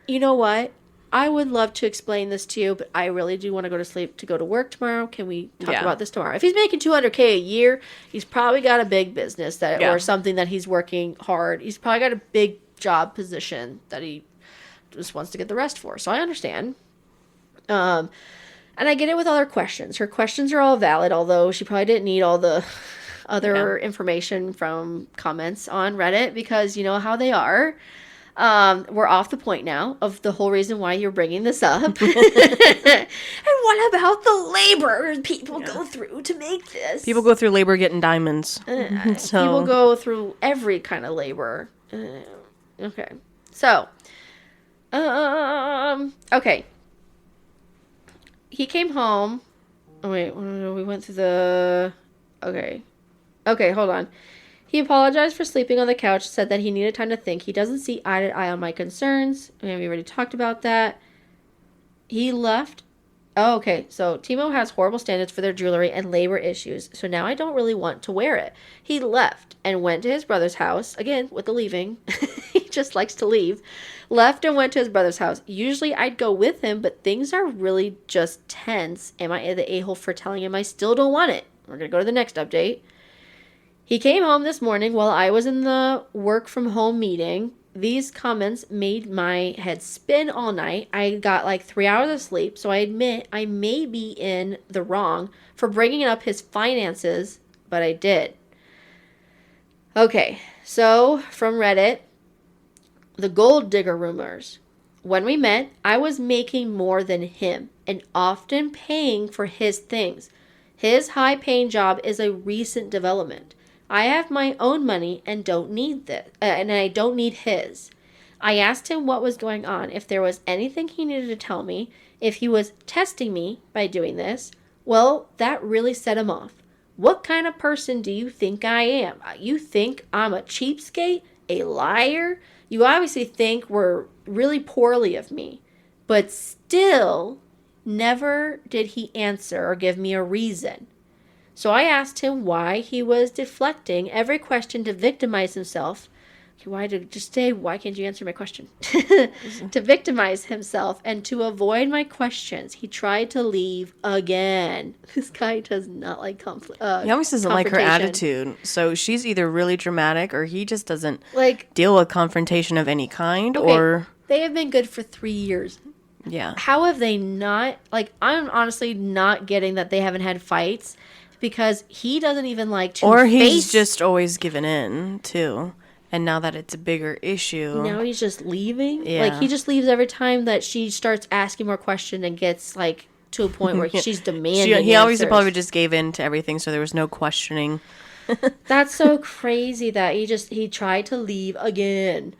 you know what? I would love to explain this to you, but I really do want to go to sleep to go to work tomorrow. Can we talk about this tomorrow? If he's making $200K a year, he's probably got a big business or something that he's working hard. He's probably got a big job position that he just wants to get the rest for. So I understand. And I get it with other questions. Her questions are all valid, although she probably didn't need all the other information from comments on Reddit because you know how they are. We're off the point now of the whole reason why you're bringing this up. And what about the labor people go through to make this? People go through labor getting diamonds. People go through every kind of labor. Okay. So, okay. He came home. Oh, wait, we went through the... Okay, hold on. He apologized for sleeping on the couch, said that he needed time to think. He doesn't see eye to eye on my concerns. We already talked about that. He left. Oh, okay. So Timo has horrible standards for their jewelry and labor issues. So now I don't really want to wear it. He left and went to his brother's house. Again, with the leaving. He just likes to leave. Left and went to his brother's house. Usually I'd go with him, but things are really just tense. Am I the a-hole for telling him I still don't want it? We're going to go to the next update. He came home this morning while I was in the work from home meeting. These comments made my head spin all night. I got like 3 hours of sleep, so I admit I may be in the wrong for bringing up his finances, but I did. Okay, so from Reddit, the gold digger rumors. When we met, I was making more than him and often paying for his things. His high-paying job is a recent development. I have my own money and don't need this, and I don't need his. I asked him what was going on, if there was anything he needed to tell me, if he was testing me by doing this. Well, that really set him off. What kind of person do you think I am? You think I'm a cheapskate? A liar? You obviously think we're really poorly of me. But still, never did he answer or give me a reason. So I asked him why he was deflecting every question to victimize himself. Why can't you answer my question? To victimize himself and to avoid my questions, he tried to leave again. This guy does not like conflict. He always doesn't like her attitude. So she's either really dramatic or he just doesn't deal with confrontation of any kind. Okay, or they have been good for 3 years. Yeah. How have they not? I'm honestly not getting that they haven't had fights. Because he doesn't even like to Or he's just always given in, too. And now that it's a bigger issue... Now he's just leaving? Yeah. He just leaves every time that she starts asking more questions and gets, to a point where she's demanding He always answers. probably just gave in to everything, so there was no questioning. That's so crazy that he tried to leave again.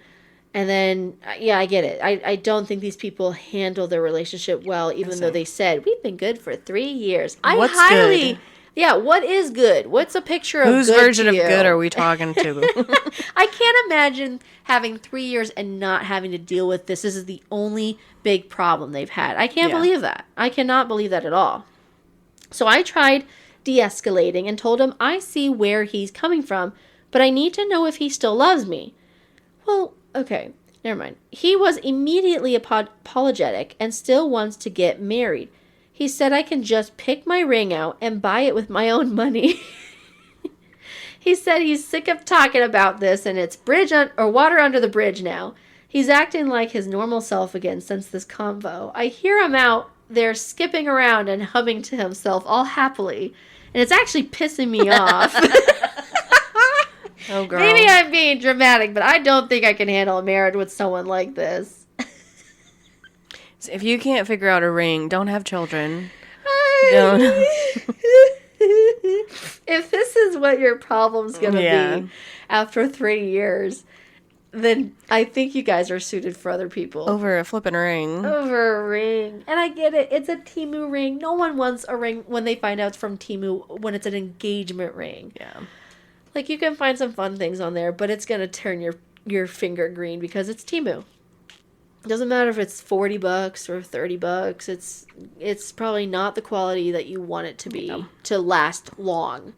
And then, I get it. I don't think these people handle their relationship well, even though they said, we've been good for 3 years. What's good? Yeah, what is good? What's a picture of Whose good version to of you? good are we talking to? I can't imagine having 3 years and not having to deal with this. This is the only big problem they've had. I can't believe that. I cannot believe that at all. So I tried de-escalating and told him I see where he's coming from, but I need to know if he still loves me. Well, okay, never mind. He was immediately apologetic and still wants to get married. He said I can just pick my ring out and buy it with my own money. He said he's sick of talking about this and it's water under the bridge now. He's acting like his normal self again since this convo. I hear him out there skipping around and humming to himself all happily, and it's actually pissing me off. Oh, girl. Maybe I'm being dramatic, but I don't think I can handle a marriage with someone like this. So if you can't figure out a ring, don't have children. Don't. If this is what your problem's going to be after 3 years, then I think you guys are suited for other people. Over a flippin' ring. Over a ring. And I get it. It's a Temu ring. No one wants a ring when they find out it's from Temu when it's an engagement ring. Yeah. Like, you can find some fun things on there, but it's going to turn your finger green because it's Temu. It doesn't matter if it's $40 or $30. It's probably not the quality that you want it to be to last long.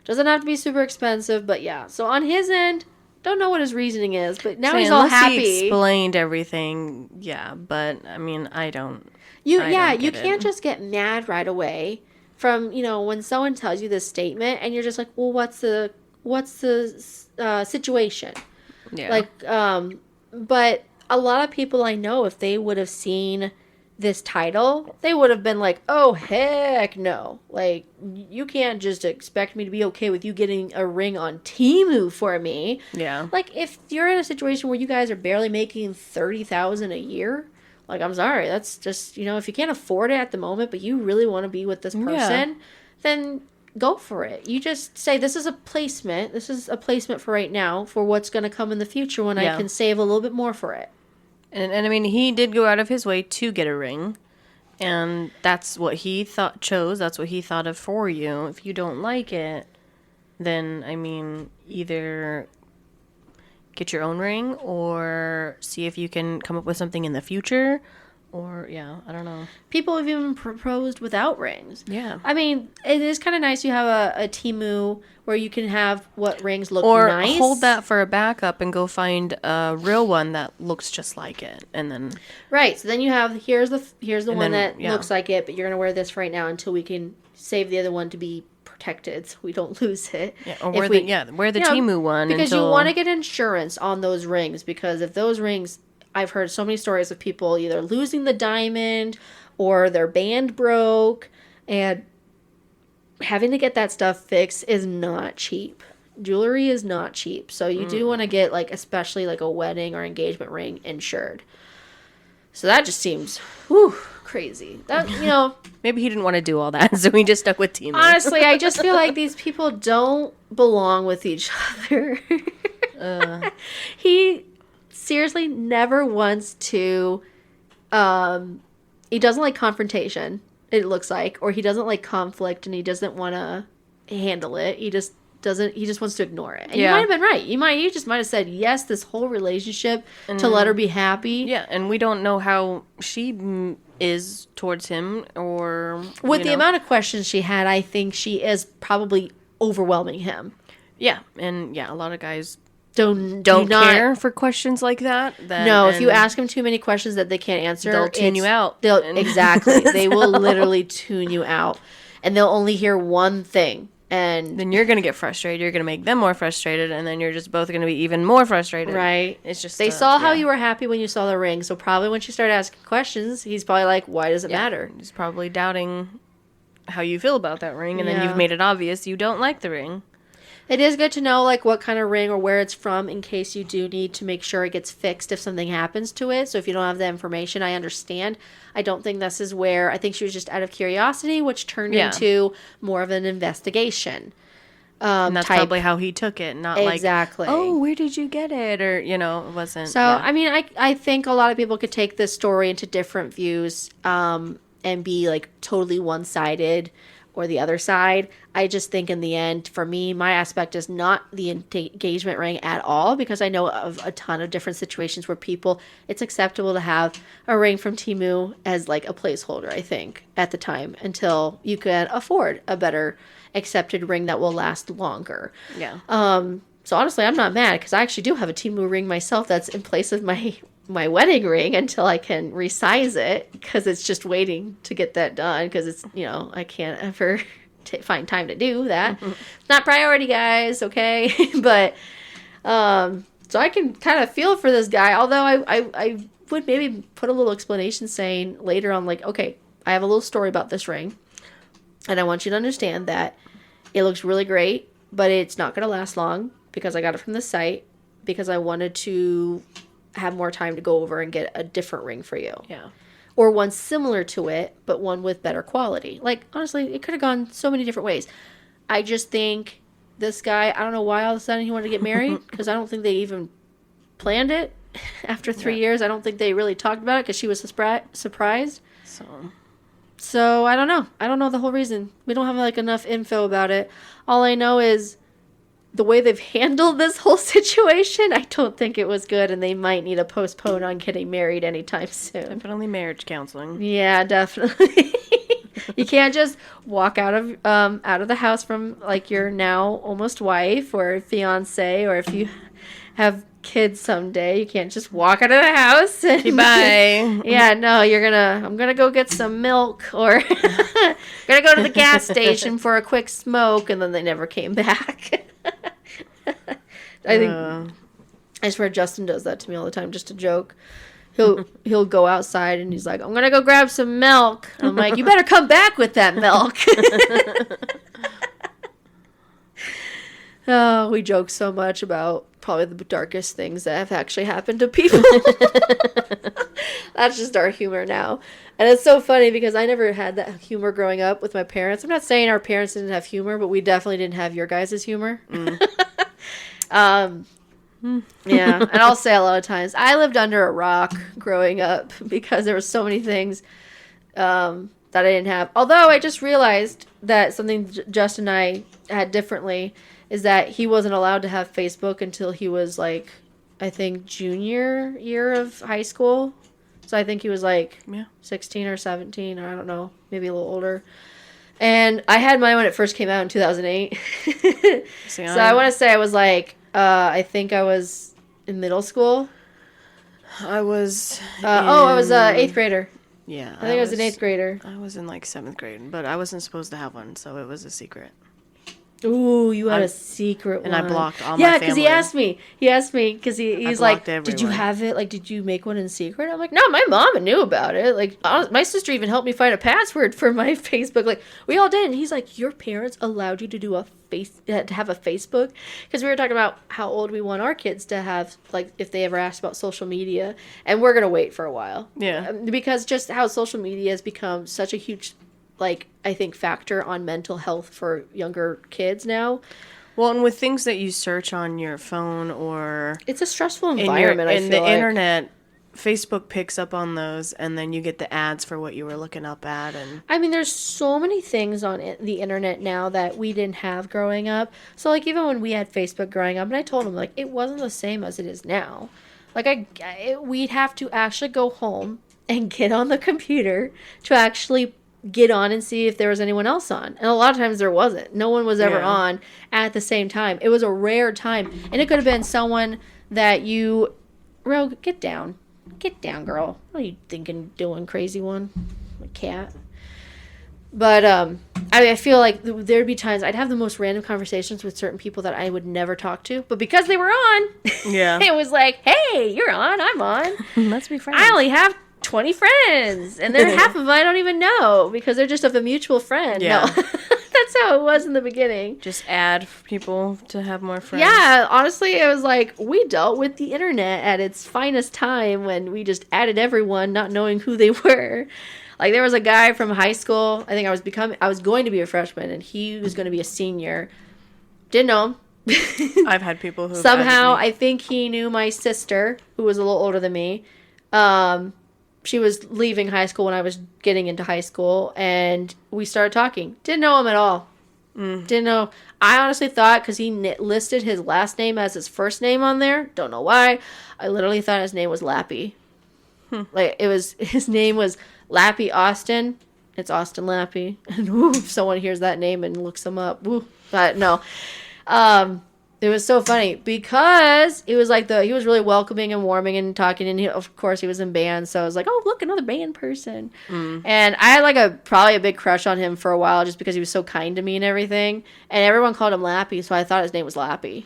Doesn't have to be super expensive, but yeah. So on his end, don't know what his reasoning is, but now he's all happy. He explained everything, yeah, but I mean, I don't. You can't just get mad right away from, when someone tells you this statement and you're just like, well, what's the situation? Yeah. But a lot of people I know, if they would have seen this title, they would have been like, oh, heck no. Like, you can't just expect me to be okay with you getting a ring on Temu for me. Yeah. Like, if you're in a situation where you guys are barely making $30,000 a year, like, I'm sorry, that's just, if you can't afford it at the moment, but you really want to be with this person, then go for it. You just say, this is a placement. This is a placement for right now for what's going to come in the future when I can save a little bit more for it. And I mean, he did go out of his way to get a ring, and that's what he chose. That's what he thought of for you. If you don't like it, then, I mean, either get your own ring or see if you can come up with something in the future. Or, I don't know. People have even proposed without rings. Yeah. I mean, it is kind of nice you have a Temu where you can have what rings look nice. Or hold that for a backup and go find a real one that looks just like it. And then... Right. So then you have, here's the one that looks like it, but you're going to wear this right now until we can save the other one to be protected so we don't lose it. Yeah, or wear the Temu one. Because you want to get insurance on those rings, because if those rings... I've heard so many stories of people either losing the diamond or their band broke, and having to get that stuff fixed is not cheap. Jewelry is not cheap. So you do want to get, especially a wedding or engagement ring insured. So that just seems crazy. That, maybe he didn't want to do all that, so he just stuck with Temu. Honestly, I just feel like these people don't belong with each other. He seriously never wants to he doesn't like confrontation, it looks like, or he doesn't like conflict and he doesn't want to handle it. He just wants to ignore it. And you might have been right. You just might have said yes this whole relationship to let her be happy. Yeah, and we don't know how she is towards him, or with the amount of questions she had, I think she is probably overwhelming him. Yeah, and a lot of guys don't care for questions like that. If you ask them too many questions that they can't answer, they'll tune you out. Exactly. They will literally tune you out, and they'll only hear one thing, and then you're gonna get frustrated. You're gonna make them more frustrated, and then you're just both gonna be even more frustrated. Right? It's just they saw how you were happy when you saw the ring, so probably when she started asking questions, he's probably like, "Why does it matter?" He's probably doubting how you feel about that ring, and then you've made it obvious you don't like the ring. It is good to know what kind of ring or where it's from in case you do need to make sure it gets fixed if something happens to it. So if you don't have the information, I understand. I don't think this is where... I think she was just out of curiosity, which turned into more of an investigation. And that's probably how he took it, not exactly. oh, where did you get it? Or, it wasn't... So, I mean, I think a lot of people could take this story into different views and be, totally one-sided or the other side. I just think in the end, for me, my aspect is not the engagement ring at all, because I know of a ton of different situations where it's acceptable to have a ring from Temu as like a placeholder, I think, at the time, until you can afford a better accepted ring that will last longer. Yeah. So honestly, I'm not mad, because I actually do have a Temu ring myself that's in place of my wedding ring until I can resize it, because it's just waiting to get that done, because it's, I can't ever find time to do that. It's not priority, guys, okay? But so I can kind of feel for this guy, although I would maybe put a little explanation saying later on, like, okay, I have a little story about this ring, and I want you to understand that it looks really great, but it's not going to last long, because I got it from the site, because I wanted to have more time to go over and get a different ring for you. Yeah. Or one similar to it, but one with better quality. Like, honestly, it could have gone so many different ways. I just think this guy, I don't know why all of a sudden he wanted to get married, because I don't think they even planned it after 3 years. I don't think they really talked about it, because she was surprised. So I don't know. I don't know the whole reason. We don't have like enough info about it. All I know is the way they've handled this whole situation, I don't think it was good, and they might need to postpone on getting married anytime soon. Definitely marriage counseling. Yeah, definitely. You can't just walk out of the house from like your now almost wife or fiance, or if you have kids someday, you can't just walk out of the house and bye. Yeah, no, I'm gonna go get some milk, or gonna go to the gas station for a quick smoke, and then they never came back. I think I swear Justin does that to me all the time, just a joke. He'll go outside and he's like, I'm gonna go grab some milk. I'm like, you better come back with that milk. Oh, we joke so much about probably the darkest things that have actually happened to people. That's just our humor now. And it's so funny, because I never had that humor growing up with my parents. I'm not saying our parents didn't have humor, but we definitely didn't have your guys' humor. Yeah, and I'll say a lot of times, I lived under a rock growing up, because there were so many things that I didn't have. Although I just realized that something Justin and I had differently is that he wasn't allowed to have Facebook until he was like, I think, junior year of high school. So I think he was like 16 or 17, or I don't know, maybe a little older. And I had mine when it first came out in 2008. So I want to say I was like, I think I was in middle school. I was I was an 8th grader. Yeah. I think I was an 8th grader. I was in like 7th grade, but I wasn't supposed to have one, so it was a secret. Ooh, you had a secret one. And I blocked all my family. Yeah, because he asked me. Because he's like, everyone. Did you have it? Like, did you make one in secret? I'm like, no, my mom knew about it. Like, my sister even helped me find a password for my Facebook. Like, we all did. And he's like, your parents allowed you to do to have a Facebook? Because we were talking about how old we want our kids to have, like, if they ever asked about social media. And we're going to wait for a while. Yeah. Because just how social media has become such a huge, like, I think, factor on mental health for younger kids now. Well, and with things that you search on your phone or it's a stressful environment. In the internet, Facebook picks up on those, and then you get the ads for what you were looking up at. And I mean, there's so many things on the internet now that we didn't have growing up. So, like, even when we had Facebook growing up, and I told him, like, it wasn't the same as it is now. Like, we'd have to actually go home and get on the computer to actually get on and see if there was anyone else on. And a lot of times there wasn't. No one was ever on at the same time. It was a rare time. And it could have been someone that you... Rogue, get down. Get down, girl. What are you thinking, doing, crazy one? A cat. But I feel like there'd be times I'd have the most random conversations with certain people that I would never talk to. But because they were on, it was like, hey, you're on, I'm on. Let's be friends. I only have 20 friends, and they're half of them I don't even know, because they're just of a mutual friend. Yeah. No. That's how it was in the beginning. Just add people to have more friends. Yeah, honestly, it was like we dealt with the internet at its finest time when we just added everyone, not knowing who they were. Like, there was a guy from high school. I think I was going to be a freshman, and he was going to be a senior. Didn't know him. I've had people who somehow I think he knew my sister, who was a little older than me. she was leaving high school when I was getting into high school, and we started talking. Didn't know him at all. Didn't know. I honestly thought, because he listed his last name as his first name on there. Don't know why. I literally thought his name was Lappy. Like, his name was Lappy Austin. It's Austin Lappy. And if someone hears that name and looks him up, but no. It was so funny because it was like he was really welcoming and warming and talking, and of course he was in band, so I was like, oh, look, another band person. And I had like probably a big crush on him for a while just because he was so kind to me and everything, and everyone called him Lappy, so I thought his name was Lappy.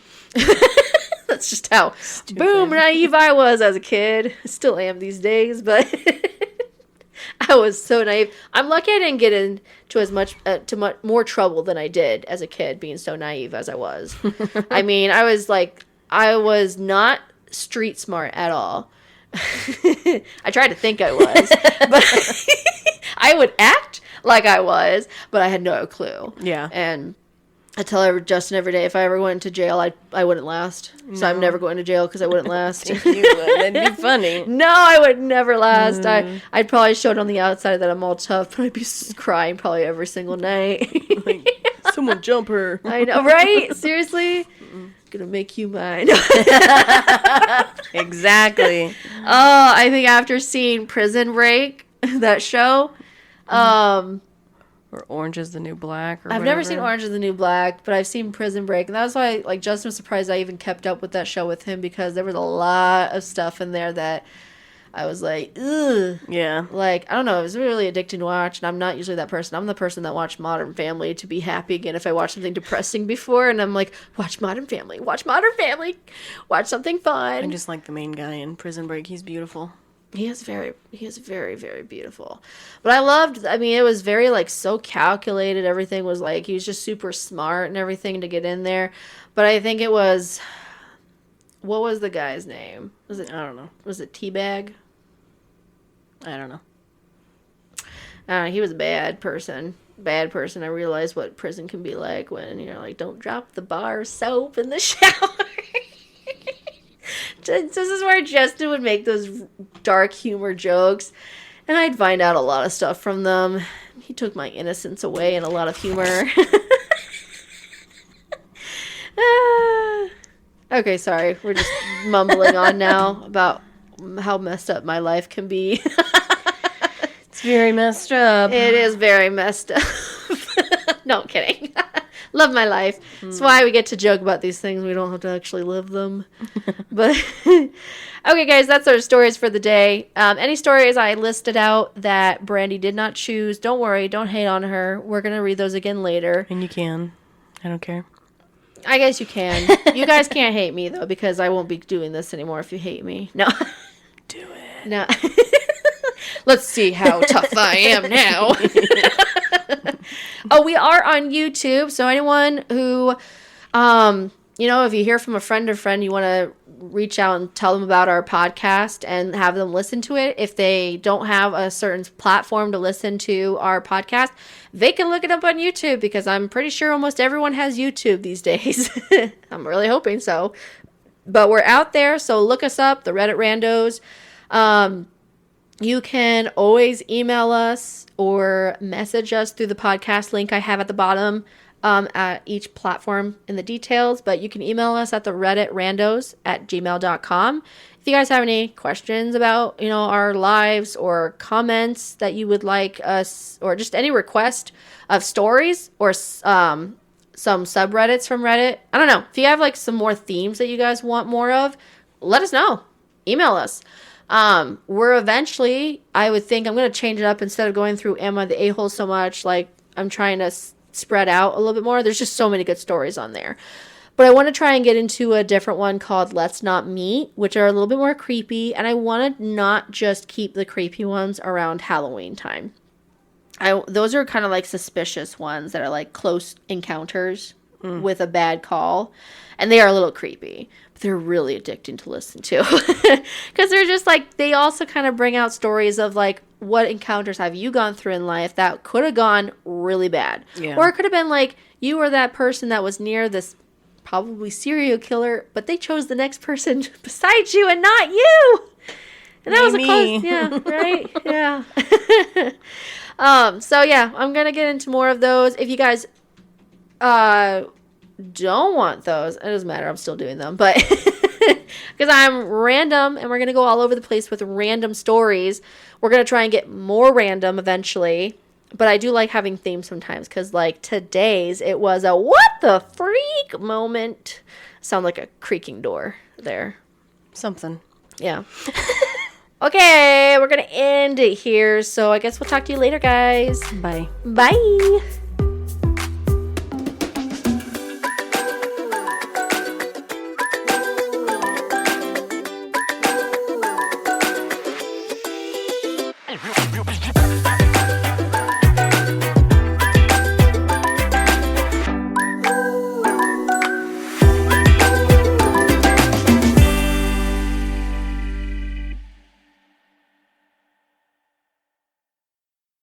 That's just how boom naive I was as a kid. Still am these days, but I was so naive. I'm lucky I didn't get into as much more trouble than I did as a kid, being so naive as I was. I mean, I was not street smart at all. I tried to think I was, but I would act like I was, but I had no clue. Yeah. And I tell Justin every day, if I ever went into jail, I wouldn't last. So I'm never going to jail because I wouldn't last. You would. That'd be funny. No, I would never last. I'd probably show it on the outside that I'm all tough, but I'd be crying probably every single night. Like, someone jump her. I know, right? Seriously? Gonna make you mine. Exactly. Oh, I think after seeing Prison Break, that show, Or Orange is the New Black. Or I've never seen Orange is the New Black, but I've seen Prison Break. And that's why, like, Justin was surprised I even kept up with that show with him, because there was a lot of stuff in there that I was like, ugh. Yeah. Like, I don't know. It was really addicting to watch, and I'm not usually that person. I'm the person that watched Modern Family to be happy again if I watched something depressing before, and I'm like, watch Modern Family, watch something fun. I just like the main guy in Prison Break. He's beautiful. He is very, very beautiful. But it was very, like, so calculated. Everything was, like, he was just super smart and everything to get in there. But I think it was, what was the guy's name? I don't know. Was it Teabag? I don't know. He was a bad person. I realized what prison can be like when you're like, don't drop the bar of soap in the shower. This is where Justin would make those dark humor jokes, and I'd find out a lot of stuff from them. He took my innocence away and a lot of humor. Okay, sorry. We're just mumbling on now about how messed up my life can be. It's very messed up. It is very messed up. No, I'm kidding. Love my life. That's why we get to joke about these things. We don't have to actually live them. But okay, guys, that's our stories for the day. Any stories I listed out that Brandy did not choose, don't worry. Don't hate on her. We're going to read those again later. And you can. I don't care. I guess you can. You guys can't hate me, though, because I won't be doing this anymore if you hate me. No. Do it. No. Let's see how tough I am now. Oh, we are on YouTube, so anyone who, if you hear from a friend, you want to reach out and tell them about our podcast and have them listen to it. If they don't have a certain platform to listen to our podcast, they can look it up on YouTube, because I'm pretty sure almost everyone has YouTube these days. I'm really hoping so. But we're out there, so look us up, the Reddit Randos. You can always email us or message us through the podcast link I have at the bottom at each platform in the details. But you can email us at the Reddit Randos at gmail.com. If you guys have any questions about, our lives, or comments that you would like us, or just any request of stories, or some subreddits from Reddit. I don't know. If you have like some more themes that you guys want more of, let us know. Email us. We're eventually, I would think I'm going to change it up. Instead of going through Emma the A-hole so much, like, I'm trying to spread out a little bit more. There's just so many good stories on there. But I want to try and get into a different one called Let's Not Meet, which are a little bit more creepy. And I want to not just keep the creepy ones around Halloween time. Those are kind of like suspicious ones that are like close encounters with a bad call. And they are a little creepy. But they're really addicting to listen to. Because they're just like, they also kind of bring out stories of like, what encounters have you gone through in life that could have gone really bad? Yeah. Or it could have been like, you were that person that was near this probably serial killer, but they chose the next person besides you and not you. And that was a me. close, yeah, right? Yeah. So yeah, I'm gonna get into more of those. If you guys don't want those, it doesn't matter, I'm still doing them, but because I'm random and we're gonna go all over the place with random stories. We're gonna try and get more random eventually. But I do like having themes sometimes, because like today's, it was a what the freak moment. Sound like a creaking door there. Something. Yeah. Okay, we're going to end it here. So I guess we'll talk to you later, guys. Bye. Bye.